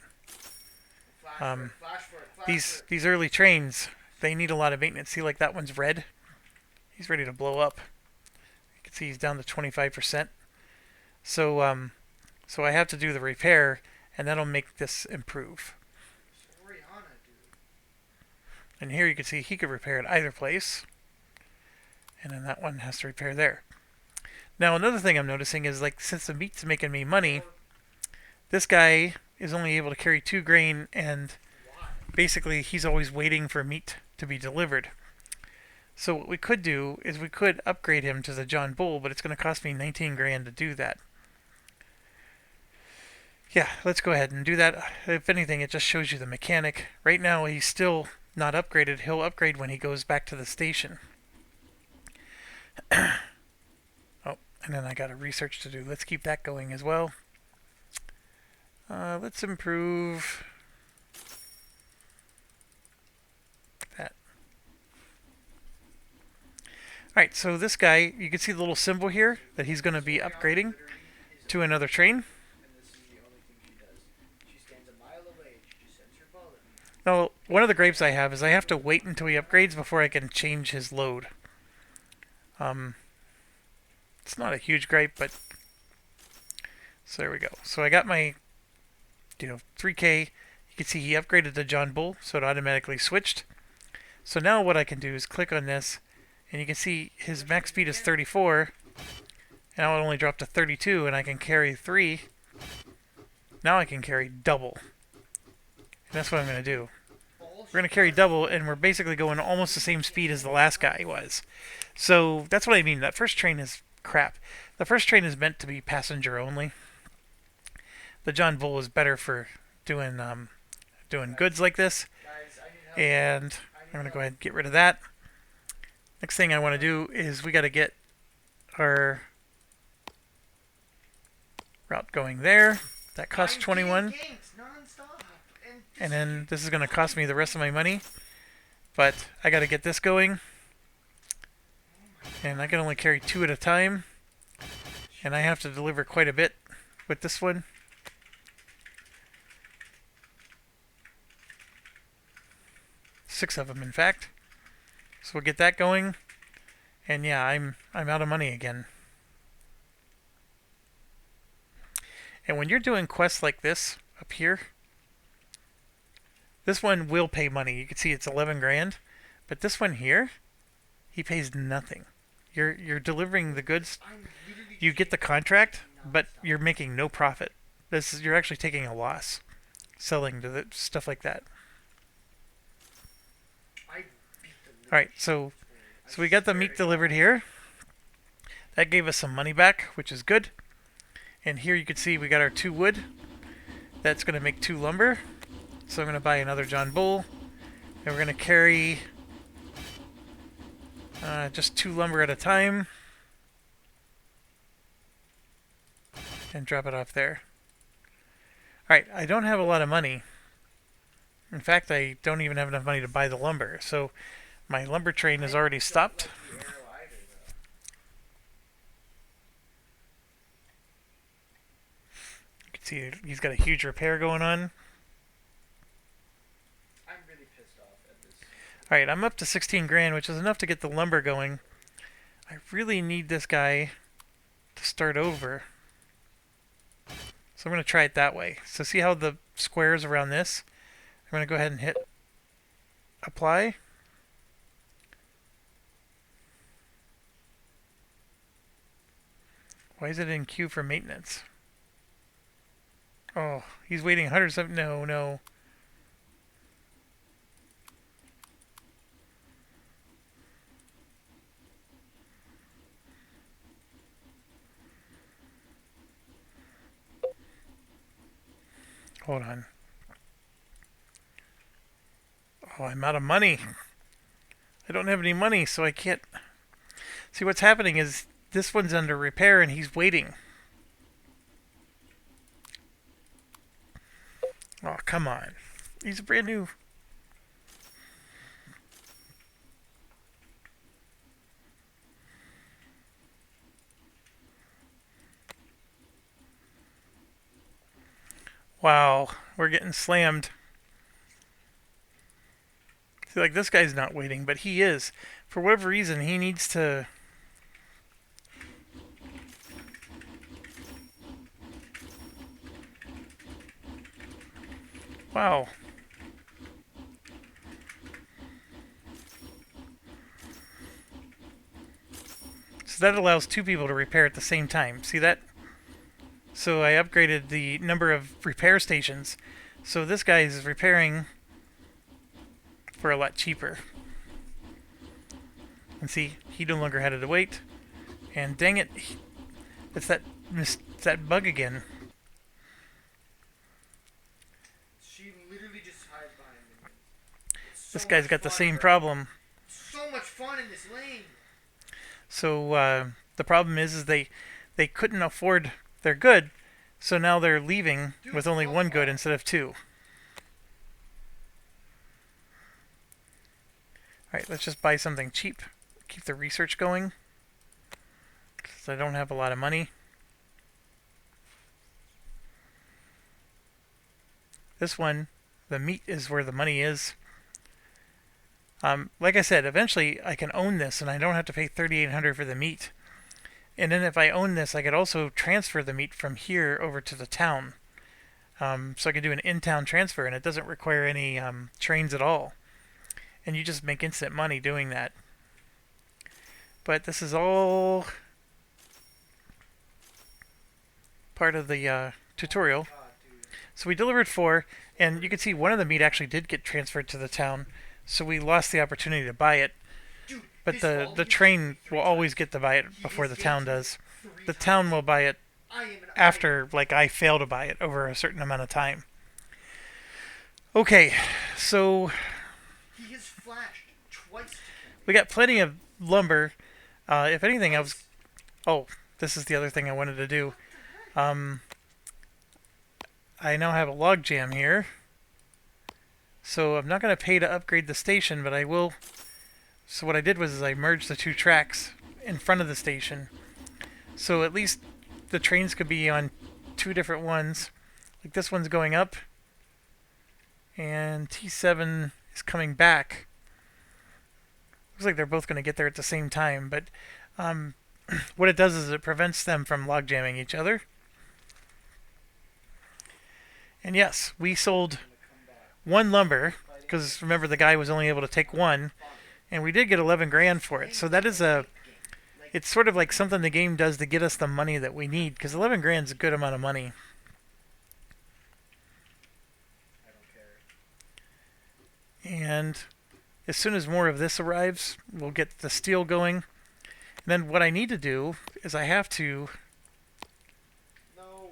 these early trains, they need a lot of maintenance. See, like that one's red. He's ready to blow up. You can see he's down to 25%. So so I have to do the repair, and that'll make this improve. Oriana, dude. And here you can see he could repair at either place, and then that one has to repair there. Now another thing I'm noticing is, like, since the meat's making me money, this guy is only able to carry 2 grain, and Why? basically he's always waiting for meat to be delivered. So what we could do is we could upgrade him to the John Bull, but it's going to cost me 19 grand to do that. Yeah, let's go ahead and do that. If anything, it just shows you the mechanic. Right now he's still not upgraded. He'll upgrade when he goes back to the station. Oh, and then I got a research to do. Let's keep that going as well. Let's improve that. Alright, so this guy, you can see the little symbol here that he's going to be upgrading to another train. And this is the only thing she does. She stands a mile away and she just sends her ball at me. Now, one of the gripes I have is I have to wait until he upgrades before I can change his load. It's not a huge gripe, but so there we go. So I got my 3K. You can see he upgraded to John Bull, so it automatically switched. So now what I can do is click on this And you can see his max speed is 34. And now it only dropped to 32, and I can carry 3. Now I can carry double. And that's what I'm going to do. We're going to carry double, and we're basically going almost the same speed as the last guy was. So that's what I mean. That first train is crap. The first train is meant to be passenger only. The John Bull is better for doing goods like this. And I'm going to go ahead and get rid of that. Next thing I want to do is we got to get our route going there. That costs 21. And then this is going to cost me the rest of my money. But I got to get this going. And I can only carry 2 at a time. And I have to deliver quite a bit with this one. Six of them, in fact. So we'll get that going. And yeah, I'm out of money again. And when you're doing quests like this up here, this one will pay money. You can see it's 11 grand, but this one here, he pays nothing. You're delivering the goods. You get the contract, but you're making no profit. You're actually taking a loss selling to the stuff like that. All right, so we got the meat delivered here. That gave us some money back, which is good. And here you can see we got our 2 wood. That's going to make 2 lumber. So I'm going to buy another John Bull. And we're going to carry just 2 lumber at a time. And drop it off there. Alright, I don't have a lot of money. In fact, I don't even have enough money to buy the lumber. So my lumber train is already stopped. You can see he's got a huge repair going on. I'm really pissed off at this. Alright, I'm up to 16 grand, which is enough to get the lumber going. I really need this guy to start over. So I'm going to try it that way. So see how the squares around this? I'm going to go ahead and hit apply. Why is it in queue for maintenance? Oh, he's waiting 107. No, no. Hold on. Oh, I'm out of money. I don't have any money, so I can't. See, what's happening is this one's under repair and he's waiting. Oh, come on. He's brand new. Wow, we're getting slammed. See, like, this guy's not waiting, but he is. For whatever reason, he needs to... Wow. So that allows 2 people to repair at the same time. See that? So I upgraded the number of repair stations. So this guy is repairing for a lot cheaper. And see, he no longer had to wait. And dang it, it's that bug again. She literally just hides behind me. This guy's got the same problem. So much fun in this lane. So the problem is they couldn't afford their good, so now they're leaving with only 1 good instead of 2. Alright, let's just buy something cheap. Keep the research going. Because I don't have a lot of money. This one, the meat is where the money is. Like I said, eventually I can own this and I don't have to pay $3,800 for the meat. And then if I own this, I could also transfer the meat from here over to the town. So I can do an in-town transfer, and it doesn't require any trains at all. And you just make instant money doing that. But this is all part of the tutorial. God, dude. So we delivered 4, and you can see one of the meat actually did get transferred to the town, so we lost the opportunity to buy it. Dude, But this the wall, the he has ganked train me three will always times. get to buy it He before has the town ganked me does. 3 The town times. will buy it I am an after, like, I fail to buy it over a certain amount of time. Okay, so He has flashed twice to kill we me. got plenty of lumber. If anything, I was. Twice. Oh, this is the other thing I wanted to do. What the heck? Um, I now have a log jam here. So I'm not going to pay to upgrade the station, but I will. So what I did was I merged the 2 tracks in front of the station. So at least the trains could be on 2 different ones. Like this one's going up, and T7 is coming back. Looks like they're both going to get there at the same time, but um, what it does is it prevents them from log jamming each other. And yes, we sold I'm gonna come back. 1 lumber, Fighting because remember the guy was only able to take 1, fun. and we did get 11 grand for it. So that is a, Like, it's sort of like something the game does to get us the money that we need, because 11 grand is a good amount of money. I don't care. And as soon as more of this arrives, we'll get the steel going. And then what I need to do is I have to, No.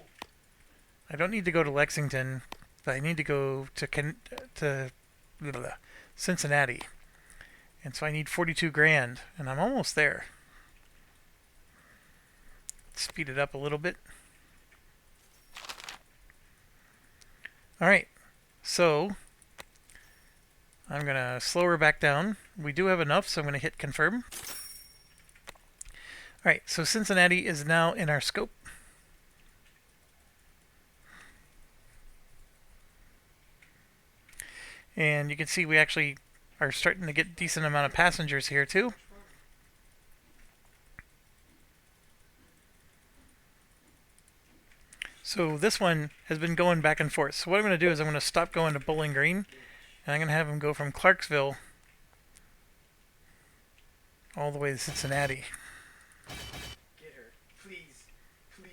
I don't need to go to Lexington, but I need to go to Cincinnati. And so I need 42 grand, and I'm almost there. Speed it up a little bit. All right, so I'm going to slow her back down. We do have enough, so I'm going to hit confirm. All right, so Cincinnati is now in our scope. And you can see we actually are starting to get a decent amount of passengers here too. So this one has been going back and forth. So what I'm going to do is I'm going to stop going to Bowling Green, and I'm going to have him go from Clarksville all the way to Cincinnati. Get her. Please. Please.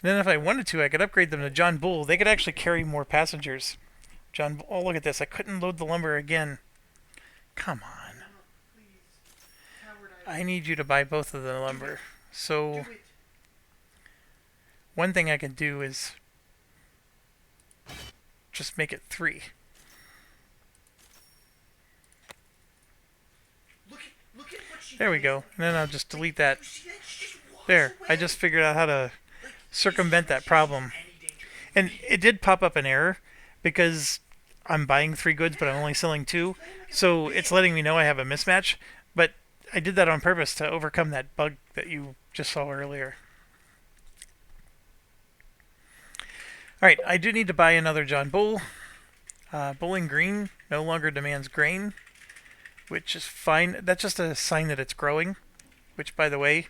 And then if I wanted to, I could upgrade them to John Bull. They could actually carry more passengers. John, oh look at this! I couldn't load the lumber again. Come on! No, please. Howard, I need you to buy both of the lumber. So do it. one thing I can do is just make it 3. Look at what she There we did. go. And then I'll just delete that. You see that? She just walks There. I away. just figured out how to Like, circumvent that problem. any danger. And it did pop up an error because I'm buying 3 goods but I'm only selling 2. So it's letting me know I have a mismatch. But I did that on purpose to overcome that bug that you just saw earlier. Alright, I do need to buy another John Bull. Bowling Green no longer demands grain, which is fine. That's just a sign that it's growing, which, by the way,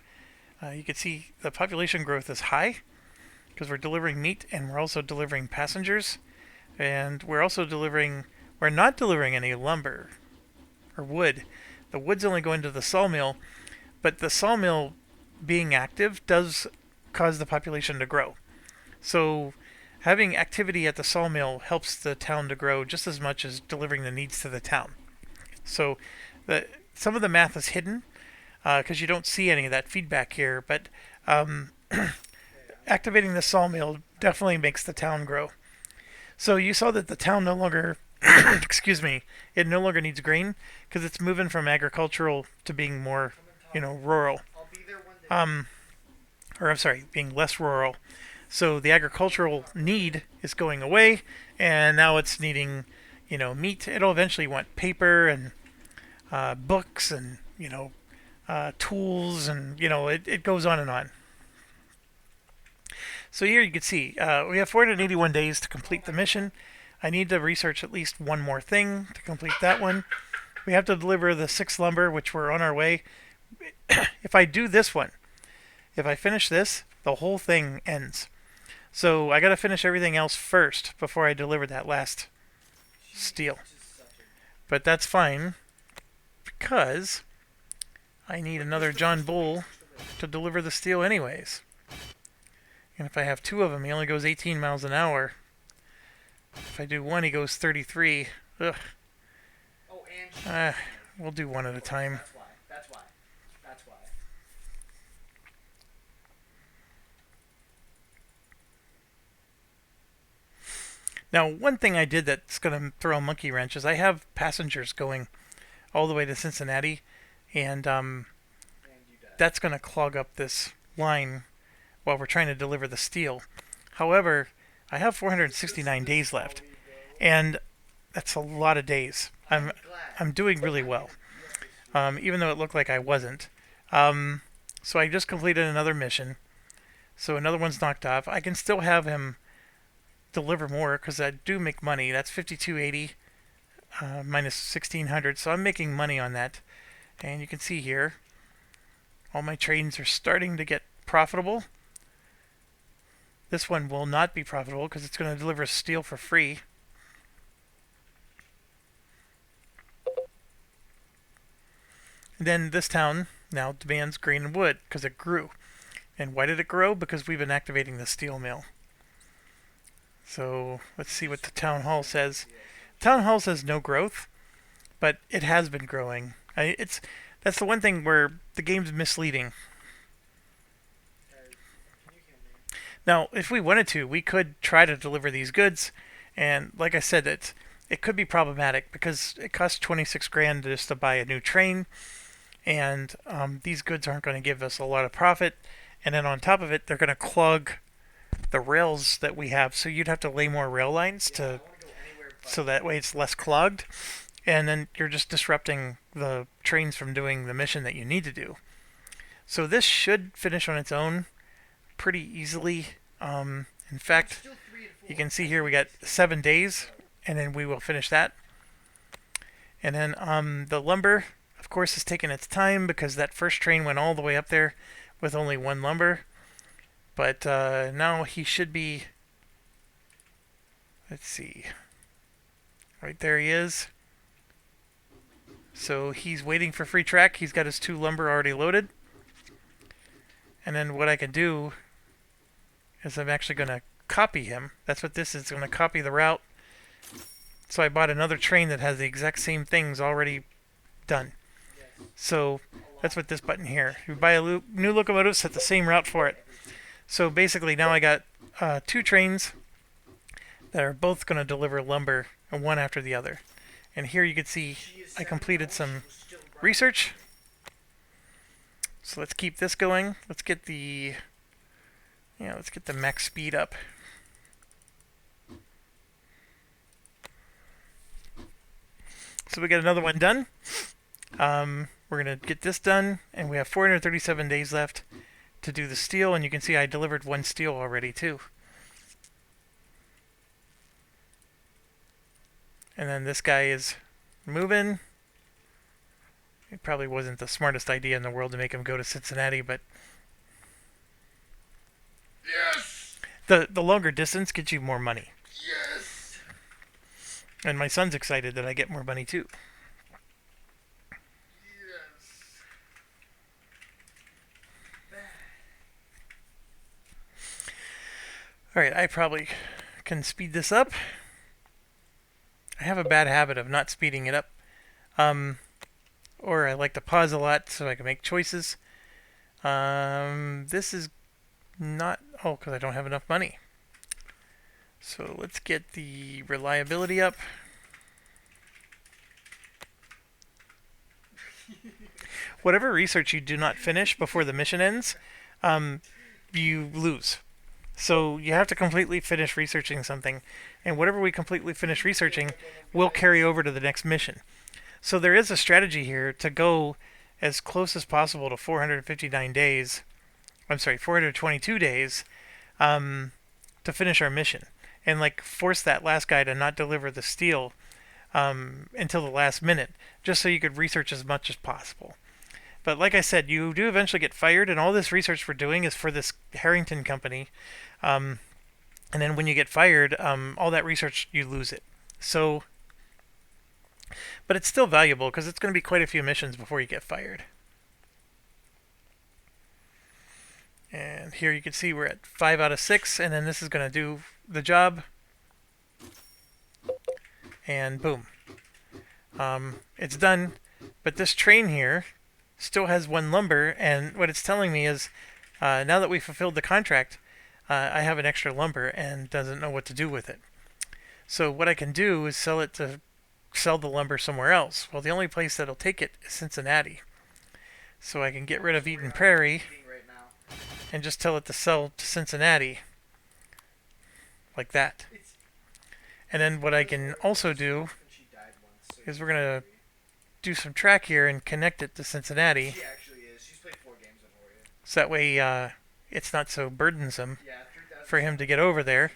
you can see the population growth is high because we're delivering meat and we're also delivering passengers. And we're not delivering any lumber or wood. The wood's only going to the sawmill, but the sawmill being active does cause the population to grow. So having activity at the sawmill helps the town to grow just as much as delivering the needs to the town. So some of the math is hidden because you don't see any of that feedback here, but activating the sawmill definitely makes the town grow. So you saw that the town no longer, excuse me, it no longer needs grain because it's moving from agricultural to being more, rural. I'll be there one day. Or I'm sorry, being less rural. So the agricultural need is going away, and now it's needing, meat. It'll eventually want paper and books and tools, and it goes on and on. So here you can see we have 481 days to complete the mission. I need to research at least one more thing to complete that one. We have to deliver the 6 lumber, which we're on our way. If I do this one, if I finish this, the whole thing ends. So I got to finish everything else first before I deliver that last steel. Just such a But that's fine because I need another John Bull Push the way. to deliver the steel anyways. And if I have two of them, he only goes 18 miles an hour. If I do one, he goes 33. Ugh. Oh, and Uh, we'll do one at a of course, time. that's why. That's why. That's why. Now, one thing I did that's going to throw a monkey wrench is I have passengers going all the way to Cincinnati, and And you died. that's going to clog up this line while we're trying to deliver the steel. However, I have 469 This is days how left, we go. and that's a lot of days. I'm Glad. I'm doing really well, Yes, this is even though it looked like I wasn't. Um, so I just completed another mission, so another one's knocked off. I can still have him deliver more because I do make money. That's 5280 minus 1600, so I'm making money on that. And you can see here, all my trains are starting to get profitable. This one will not be profitable because it's going to deliver steel for free. And then this town now demands grain and wood because it grew. And why did it grow? Because we've been activating the steel mill. So let's see what the town hall says. Town hall says no growth, but it has been growing. It's that's the one thing where the game's misleading. Guys, can you hear me? Now, if we wanted to, we could try to deliver these goods, and like I said, it could be problematic because it costs 26 grand just to buy a new train, and these goods aren't going to give us a lot of profit. And then on top of it, they're going to clog the rails that we have, so you'd have to lay more rail lines Yeah, I to want to go anywhere but. so that way it's less clogged, and then you're just disrupting the trains from doing the mission that you need to do. So this should finish on its own pretty easily. In fact, Still 3 and 4. you can see here we got 7 days, and then we will finish that. And then the lumber, of course, is taking its time because that first train went all the way up there with only one lumber. But now he should be. Let's see. Right there he is. So he's waiting for free track. He's got his 2 lumber already loaded. And then what I can do is I'm actually going to copy him. That's what this is. It's going to copy the route. So I bought another train that has the exact same things already done. Yes. So that's what this button here. You buy a new locomotive, set the same route for it. So basically now I got 2 trains that are both going to deliver lumber, and one after the other. And here you can see I completed some research. So let's keep this going. Let's get the max speed up. So we got another one done. We're gonna get this done, and we have 437 days left to do the steel. And you can see I delivered 1 steel already too. And then this guy is moving. It probably wasn't the smartest idea in the world to make him go to Cincinnati, but Yes! the longer distance gets you more money. Yes! And my son's excited that I get more money too. Yes! Alright, I probably can speed this up. I have a bad habit of not speeding it up. Or I like to pause a lot so I can make choices. This is not... Oh, because I don't have enough money. So let's get the reliability up. Whatever research you do not finish before the mission ends, you lose. So you have to completely finish researching something, and whatever we completely finish researching will carry over to the next mission. So there is a strategy here to go as close as possible to 459 days. I'm sorry, 422 days to finish our mission, and like force that last guy to not deliver the steel until the last minute, just so you could research as much as possible. But like I said, you do eventually get fired, and all this research we're doing is for this Harrington company. And then when you get fired, all that research, you lose it. So, but it's still valuable because it's going to be quite a few missions before you get fired. And here you can see we're at 5 out of 6, and then this is going to do the job. And boom. It's done. But this train here still has one lumber, and what it's telling me is now that we fulfilled the contract, I have an extra lumber and doesn't know what to do with it. So what I can do is sell the lumber somewhere else. Well, the only place that'll take it is Cincinnati. So I can get rid of Eden Prairie Right now. and just tell it to sell to Cincinnati. Like that. It's And then what I can also do she died once. So is we're going to do some track here and connect it to Cincinnati. she actually is. She's played 4 games on Warrior. So that way it's not so burdensome Yeah, for him to get over there.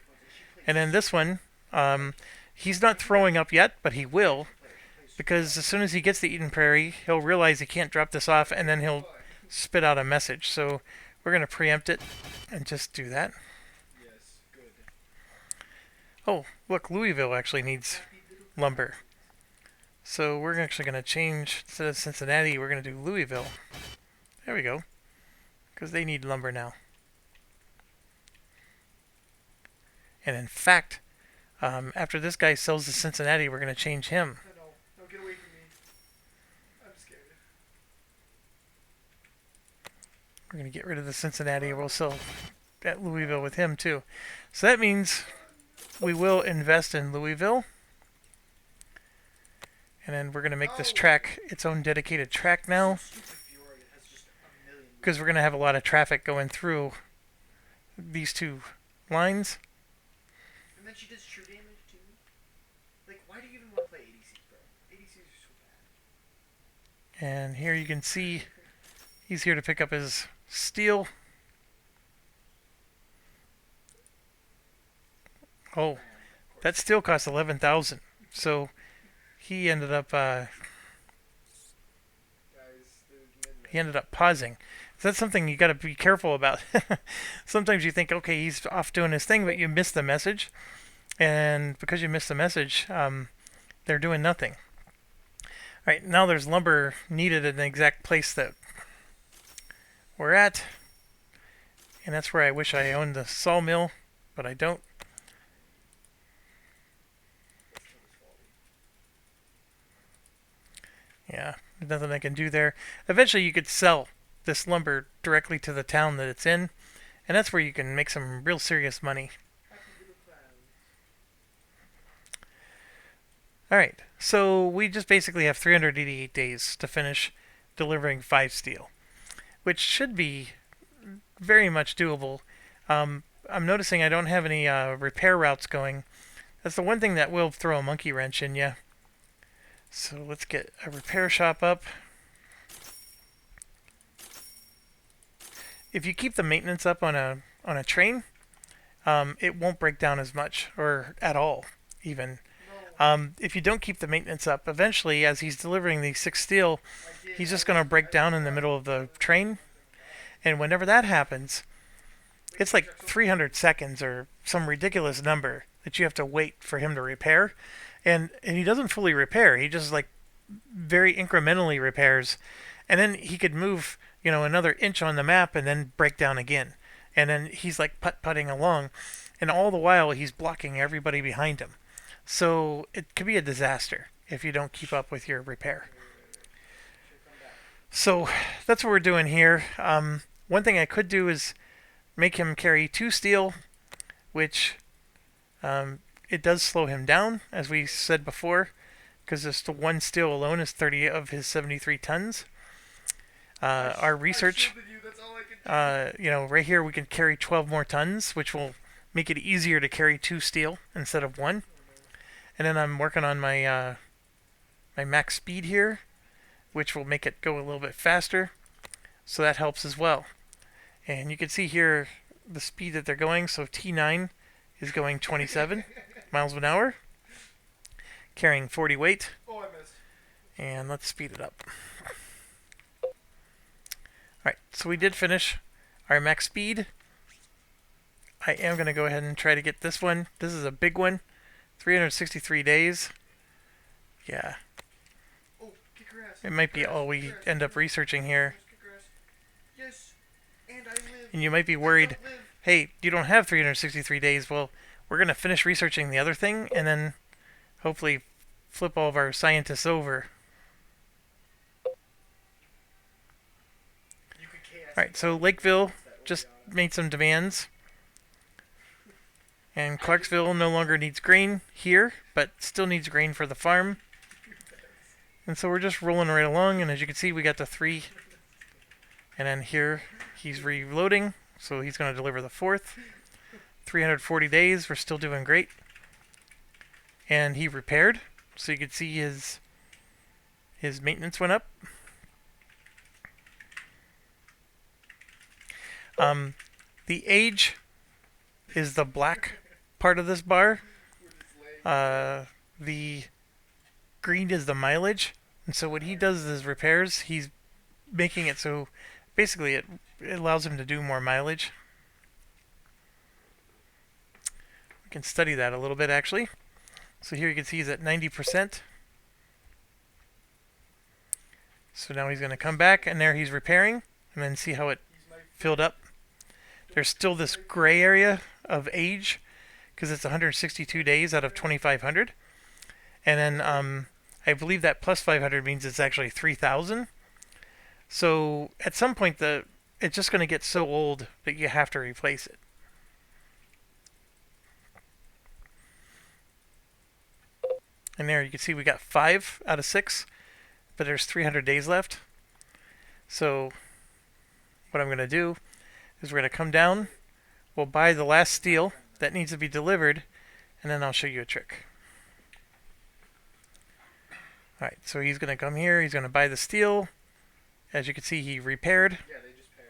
And then this one, he's not throwing up yet, but he will. Because as soon as he gets to Eden Prairie, he'll realize he can't drop this off, and then he'll spit out a message. So we're going to preempt it and just do that. Yes, good. Oh, look, Louisville actually needs lumber. So we're actually going to change, instead of Cincinnati, we're going to do Louisville. There we go. Because they need lumber now. And in fact, after this guy sells to Cincinnati, we're going to change him. No, get away from me. I'm scared. We're going to get rid of the Cincinnati. We'll sell at Louisville with him too. So that means we will invest in Louisville. And then we're going to make this track its own dedicated track now. Because we're going to have a lot of traffic going through these two lines. And then she does true damage too. Like, why do you even want to play ADC, bro? ADCs are so bad. And here you can see he's here to pick up his steel. Oh, that steel cost 11,000. So he ended up pausing. So that's something you got to be careful about. Sometimes you think, okay, he's off doing his thing, but you miss the message, and because you miss the message, they're doing nothing. All right, now there's lumber needed in the exact place that we're at, and that's where I wish I owned the sawmill, but I don't. Yeah, there's nothing I can do there. Eventually you could sell this lumber directly to the town that it's in, and that's where you can make some real serious money. Alright, so we just basically have 388 days to finish delivering 5 steel, which should be very much doable. I'm noticing I don't have any repair routes going. That's the one thing that will throw a monkey wrench in you. So let's get a repair shop up. If you keep the maintenance up on a train, it won't break down as much, or at all, even. If you don't keep the maintenance up, eventually, as he's delivering the 6 steel, he's just going to break down in the middle of the train. And whenever that happens, it's like 300 seconds or some ridiculous number that you have to wait for him to repair. And he doesn't fully repair. He just like very incrementally repairs. And then he could move, another inch on the map and then break down again. And then he's like putt-putting along. And all the while he's blocking everybody behind him. So it could be a disaster if you don't keep up with your repair. So that's what we're doing here. One thing I could do is make him carry 2 steel, which it does slow him down, as we said before, because just 1 steel alone is 30 of his 73 tons. Our research, right here we can carry 12 more tons, which will make it easier to carry 2 steel instead of 1. And then I'm working on my my max speed here, which will make it go a little bit faster, so that helps as well. And you can see here the speed that they're going. So T9 is going 27 miles an hour, carrying 40 weight. Oh, I missed. And let's speed it up. Alright, so we did finish our max speed. I am going to go ahead and try to get this one. This is a big one. 363 days. Yeah. Oh, kick her ass. It might be all we end up researching here. Yes, and I live. And you might be I worried, don't live. hey, you don't have 363 days. Well, we're going to finish researching the other thing and then hopefully flip all of our scientists over. You could KS Alright, so all the Lakeville planets that orbit just on us. made some demands. And I just Clarksville no longer needs grain here, but still needs grain for the farm. And so we're just rolling right along, and as you can see, we got the 3. And then here, he's reloading, so he's going to deliver the 4th. 340 days, we're still doing great. And he repaired, so you can see his maintenance went up. The age is the black part of this bar. The green is the mileage. And so what he does is repairs. He's making it so basically it allows him to do more mileage. We can study that a little bit actually. So here you can see he's at 90%. So now he's going to come back and there he's repairing and then see how it filled up. There's still this gray area of age because it's 162 days out of 2,500. And then I believe that plus 500 means it's actually 3,000. So at some point it's just going to get so old that you have to replace it. And there you can see we got 5 out of 6, but there's 300 days left. So what I'm going to do is we're going to come down, we'll buy the last steel that needs to be delivered, and then I'll show you a trick. Alright, so he's going to come here, he's going to buy the steel. As you can see, he repaired. Yeah, they just perish.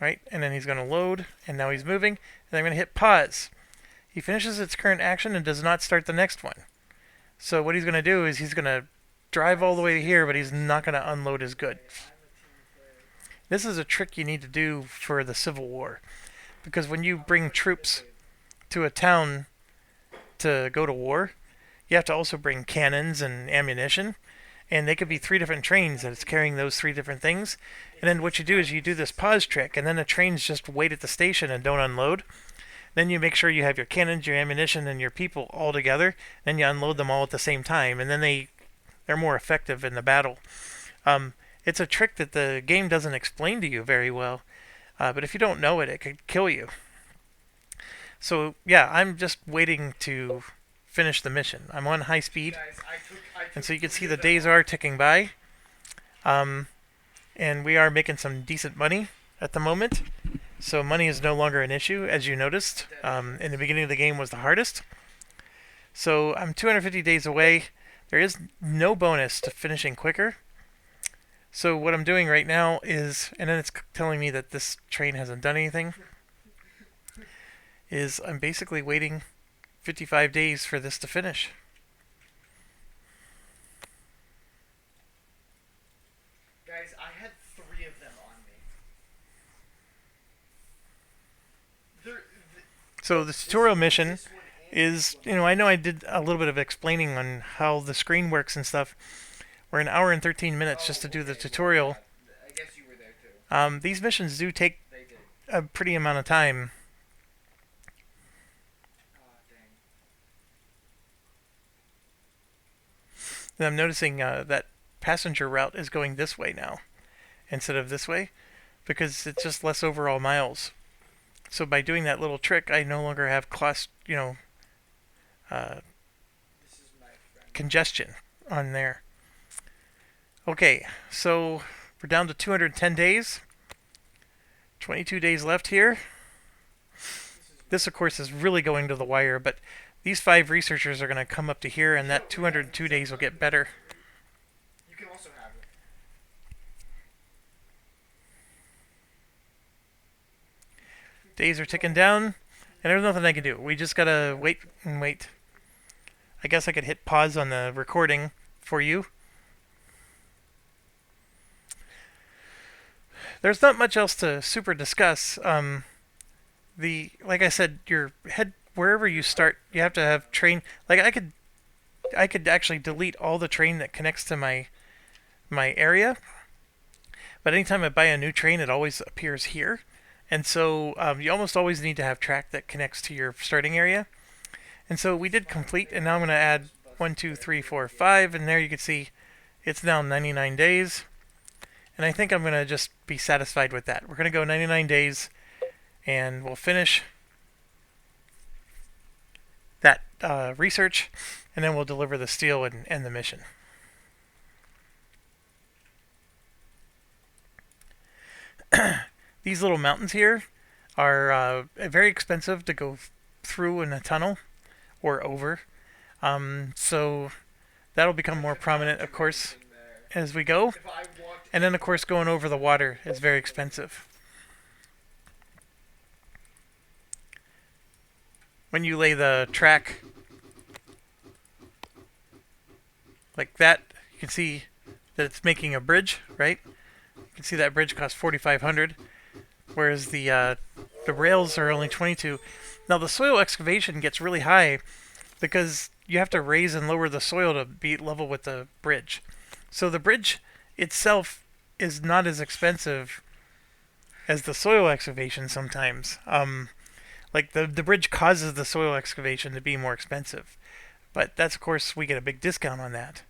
Right, and then he's going to load, and now he's moving, and I'm going to hit pause. He finishes its current action and does not start the next one. So what he's going to do is he's going to drive all the way here, but he's not going to unload his goods. This is a trick you need to do for the Civil War. Because when you bring troops to a town to go to war, you have to also bring cannons and ammunition. And they could be 3 different trains that it's carrying those 3 different things. And then what you do is you do this pause trick, and then the trains just wait at the station and don't unload. Then you make sure you have your cannons, your ammunition, and your people all together. Then you unload them all at the same time, and then they're more effective in the battle. It's a trick that the game doesn't explain to you very well, but if you don't know it, it could kill you. So yeah, I'm just waiting to finish the mission. I'm on high speed, Guys, I took and so you can 3 see of the them days off. are ticking by. And we are making some decent money at the moment. So money is no longer an issue, as you noticed. In the beginning of the game was the hardest. So I'm 250 days away. There is no bonus to finishing quicker. So what I'm doing right now is, and then it's telling me that this train hasn't done anything, is I'm basically waiting 55 days for this to finish. Guys, I had 3 of them on me. So the tutorial mission This one and is, this one. I know I did a little bit of explaining on how the screen works and stuff. We're an hour and 13 minutes just to do the Okay, tutorial. well, yeah, I guess you were there too. These missions do take They did. a pretty amount of time. Oh, dang. And I'm noticing that passenger route is going this way now instead of this way because it's just less overall miles. So by doing that little trick, I no longer have This is my friend. congestion on there. Okay, so we're down to 210 days. 22 days left here. This, of course, is really going to the wire, but these 5 researchers are going to come up to here, and that 202 days will get better. You can also have it. Days are ticking down, and there's nothing I can do. We just gotta wait and wait. I guess I could hit pause on the recording for you. There's not much else to super discuss. Like I said, your head wherever you start, you have to have train. Like I could actually delete all the train that connects to my area. But anytime I buy a new train, it always appears here. And so you almost always need to have track that connects to your starting area. And so we did complete, and now I'm going to add 1, 2, 3, 4, 5, and there you can see it's now 99 days. And I think I'm going to just be satisfied with that. We're going to go 99 days, and we'll finish that research, and then we'll deliver the steel and end the mission. These little mountains here are very expensive to go through in a tunnel or over. So that'll become more prominent, of course, as we go. And then, of course, going over the water is very expensive. When you lay the track like that, you can see that it's making a bridge, right? You can see that bridge costs 4,500, whereas the rails are only 22. Now the soil excavation gets really high because you have to raise and lower the soil to be level with the bridge. So the bridge itself is not as expensive as the soil excavation sometimes. Like the bridge causes the soil excavation to be more expensive. But that's, of course, we get a big discount on that.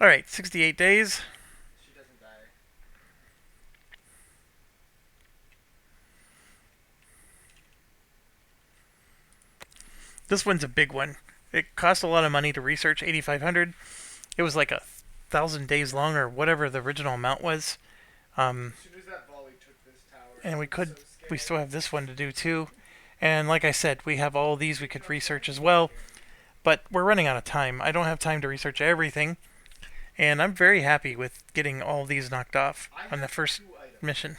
All right, 68 days. She doesn't die. This one's a big one. It cost a lot of money to research, 8,500. It was like 1,000 days long or whatever the original amount was. As soon as that volley took this tower, And I was so we scared. still have this one to do too. And like I said, we have all these we could research as well. But we're running out of time. I don't have time to research everything. And I'm very happy with getting all these knocked off I on the have first 2 items. mission.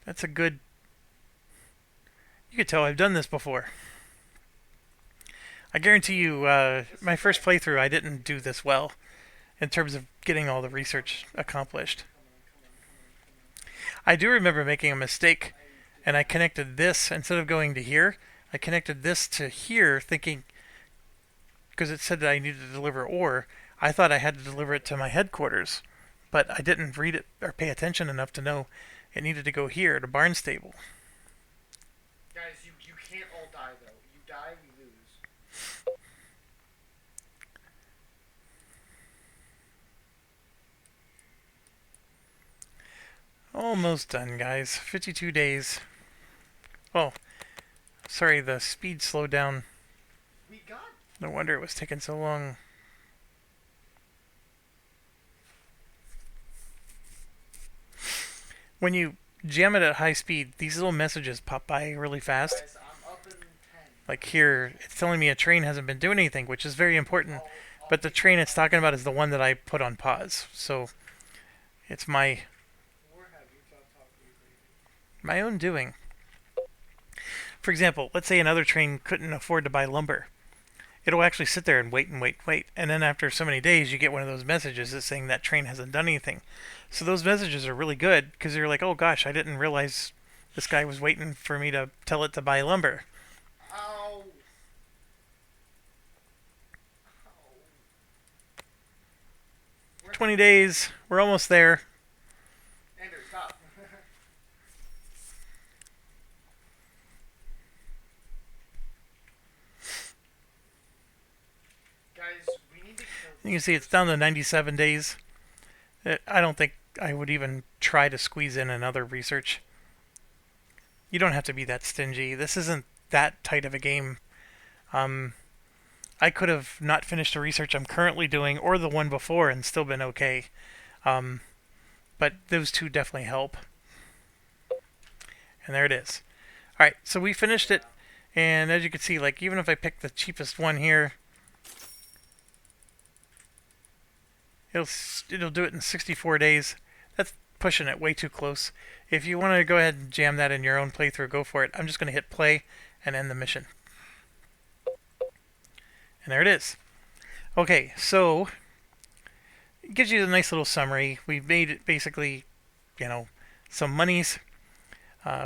That's a good. You could tell I've done this before. I guarantee you, my first playthrough, I didn't do this well in terms of getting all the research accomplished. I do remember making a mistake, and I connected this instead of going to here. I connected this to here, thinking because it said that I needed to deliver ore. I thought I had to deliver it to my headquarters, but I didn't read it or pay attention enough to know it needed to go here to Barnstable. Guys, you can't all die though. You die, we lose. Almost done, guys. 52 days. Oh, sorry, the speed slowed down. We got. No wonder it was taking so long. When you jam it at high speed, these little messages pop by really fast. Guys, I'm up in 10. Like here, it's telling me a train hasn't been doing anything, which is very important. I'll But the take train it. it's talking about is the one that I put on pause. So it's my Or have you stopped talking lately? my own doing. For example, let's say another train couldn't afford to buy lumber. It'll actually sit there and wait and wait and wait. And then after so many days, you get one of those messages that's saying that train hasn't done anything. So those messages are really good because you're like, oh gosh, I didn't realize this guy was waiting for me to tell it to buy lumber. Ow. Ow. 20 days. We're almost there. Andrew, stop. Guys, we need to kill You can see it's down to 97 days. I don't think I would even try to squeeze in another research. You don't have to be that stingy. This isn't that tight of a game. I could have not finished the research I'm currently doing or the one before and still been okay. Um, but those two definitely help. And there it is. Alright, so we finished it. And as you can see, like even if I pick the cheapest one here, it'll do it in 64 days. That's pushing it way too close. If you want to go ahead and jam that in your own playthrough, go for it. I'm just going to hit play and end the mission. And there it is. Okay, so it gives you a nice little summary. We've made it basically, some monies.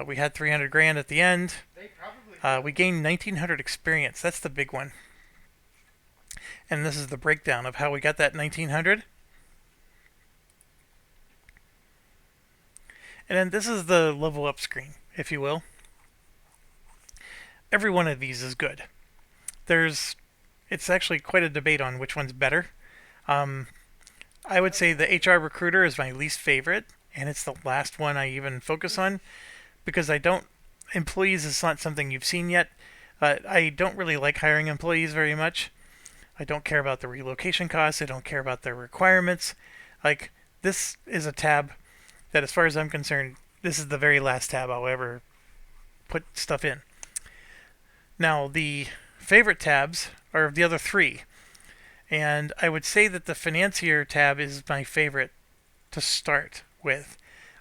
We had 300 grand at the end. They probably. We gained 1900 experience. That's the big one. And this is the breakdown of how we got that 1900. And then this is the level up screen, if you will. Every one of these is good. There's, it's actually quite a debate on which one's better. Um, I would say the HR recruiter is my least favorite, and it's the last one I even focus on because I don't. Employees is not something you've seen yet. I don't really like hiring employees very much. I don't care about the relocation costs. I don't care about their requirements. Like, this is a tab that, as far as I'm concerned, this is the very last tab I'll ever put stuff in. Now, the favorite tabs are the other three, and I would say that the financier tab is my favorite to start with.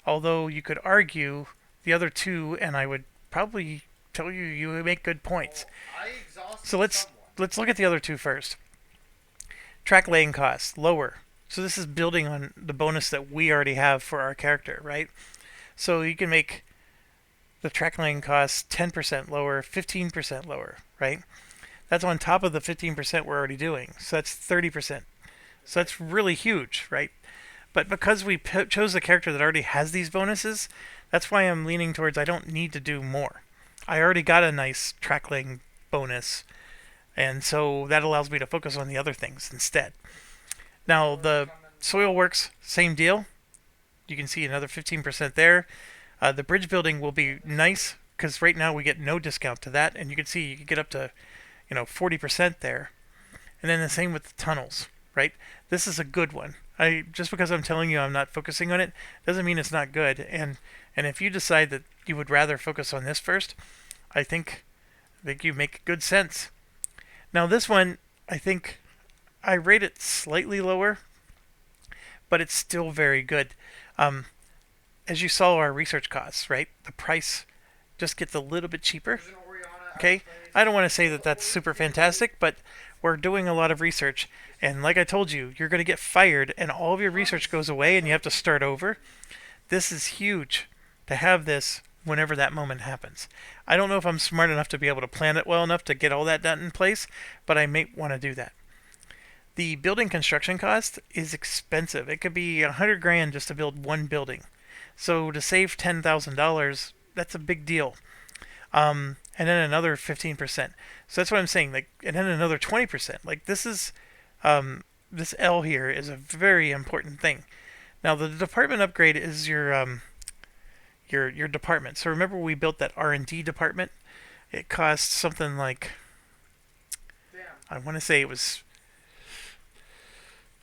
Although you could argue the other two, and I would probably tell you you make good points. I So exhausted let's someone. let's look at the other two first. Track laying costs lower. So this is building on the bonus that we already have for our character, right? So you can make the track laying costs 10% lower, 15% lower, right? That's on top of the 15% we're already doing. So that's 30%. So that's really huge, right? But because we chose a character that already has these bonuses, that's why I'm leaning towards I don't need to do more. I already got a nice track laying bonus, and so that allows me to focus on the other things instead. Now, the soil works, same deal. You can see another 15% there. The bridge building will be nice because right now we get no discount to that, and you can see you can get up to 40% there. And then the same with the tunnels, right? This is a good one. I just because I'm telling you I'm not focusing on it doesn't mean it's not good. And if you decide that you would rather focus on this first, I think you make good sense. Now this one, I think I rate it slightly lower, but it's still very good. Um, as you saw our research costs, right? The price just gets a little bit cheaper. There's an Oriana out Okay, of place. I don't want to say that So that's always super get fantastic, but we're doing a lot of research, and like I told you, you're going to get fired, and all of your research goes away, and you have to start over. This is huge to have this whenever that moment happens. I don't know if I'm smart enough to be able to plan it well enough to get all that done in place, but I may want to do that. The building construction cost is expensive. It could be 100 grand just to build one building. So to save $10,000, that's a big deal. And then another 15%. So that's what I'm saying. Like, and then another 20%. Like this L here is a very important thing. Now the department upgrade is your department. So remember we built that R&D department. It cost something like Damn. I want to say it was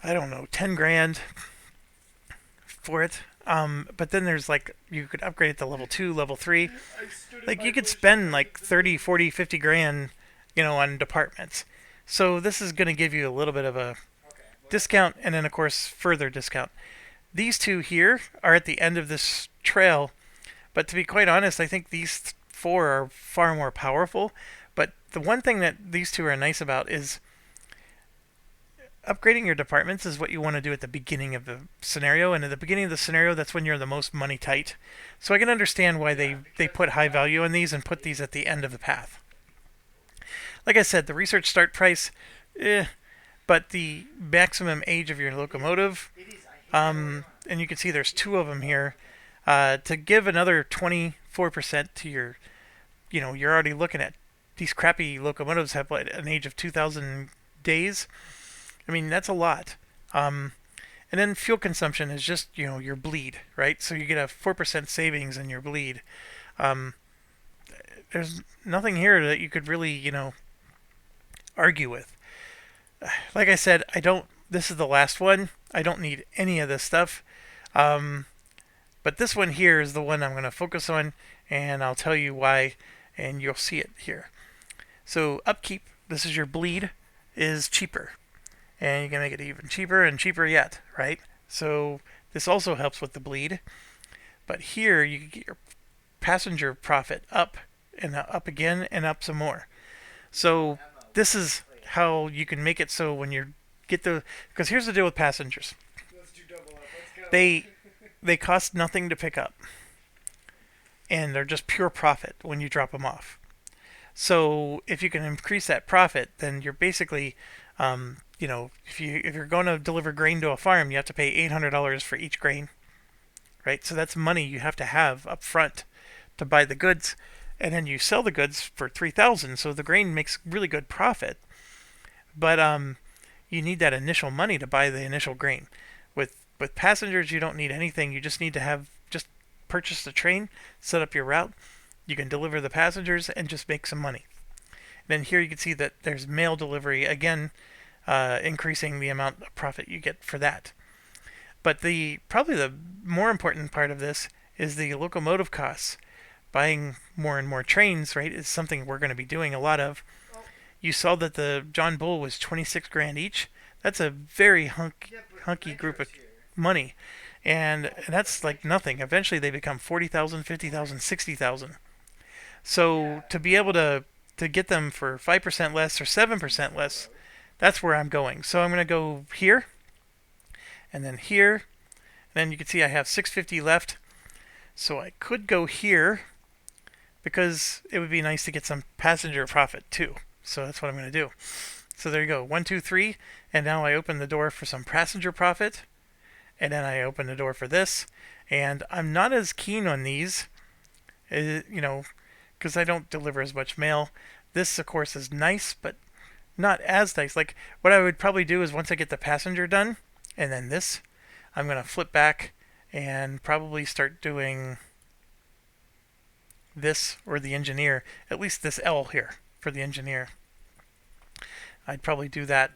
I don't know 10 grand for it. But then there's like you could upgrade it to level 2, level 3. I stood in Like my you could bush spend and like the 30, 40, 50 grand, on departments. So this is going to give you a little bit of a Okay. Well, discount and then of course further discount. These two here are at the end of this trail, but to be quite honest, I think these four are far more powerful. But the one thing that these two are nice about is upgrading your departments is what you want to do at the beginning of the scenario, and at the beginning of the scenario that's when you're the most money tight. So I can understand why they put high value on these and put these at the end of the path. Like I said, the research start price, but the maximum age of your locomotive, it is. I hate and you can see there's two of them here, to give another 24% to your, you're already looking at these crappy locomotives have what, an age of 2,000 days. I mean, that's a lot. And then fuel consumption is just, your bleed, right? So you get a 4% savings in your bleed. Um, there's nothing here that you could really, argue with. Like I said, this is the last one. I don't need any of this stuff. Um, but this one here is the one I'm going to focus on, and I'll tell you why, and you'll see it here. So upkeep, this is your bleed, is cheaper. And you can make it even cheaper and cheaper yet, right? So this also helps with the bleed. But here you can get your passenger profit up and up again and up some more. So this is how you can make it so when you get because here's the deal with passengers. Let's do double up. Let's go. They cost nothing to pick up, and they're just pure profit when you drop them off. So if you can increase that profit, then you're basically, if you're going to deliver grain to a farm, you have to pay $800 for each grain, right? So that's money you have to have up front to buy the goods, and then you sell the goods for 3,000. So the grain makes really good profit, but you need that initial money to buy the initial grain. With passengers, you don't need anything. You just need to have just purchase the train, set up your route. You can deliver the passengers and just make some money. And then here you can see that there's mail delivery again, increasing the amount of profit you get for that. But the probably the more important part of this is the locomotive costs. Buying more and more trains, right, is something we're going to be doing a lot of. Well, You saw that the John Bull was 26 grand each. That's a very yeah, but hunky group of Nitro's here. money, and that's like nothing. Eventually, they become 40,000, 50,000, 60,000. Yeah, So to be able to get them for 5% less or 7% less, that's where I'm going. So I'm going to go here and then here. And then you can see I have 650 left. So I could go here because it would be nice to get some passenger profit too. So that's what I'm going to do. So there you go. 1, 2, 3. And now I open the door for some passenger profit. And then I open the door for this. And I'm not as keen on these, you know, because I don't deliver as much mail. This, of course, is nice, but not as nice. Like, what I would probably do is once I get the passenger done, and then this, I'm going to flip back and probably start doing this or the engineer, at least this L here for the engineer. I'd probably do that.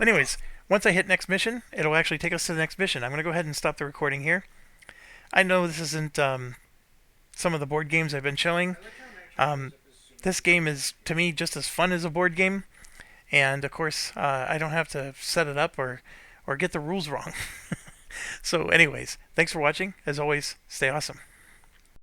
Anyways, once I hit next mission, it'll actually take us to the next mission. I'm going to go ahead and stop the recording here. I know this isn't some of the board games I've been showing. I like how Nitro Um, shows up as soon this game is, to me, just as fun as a board game. And, of course, I don't have to set it up or get the rules wrong. So, anyways, thanks for watching. As always, stay awesome.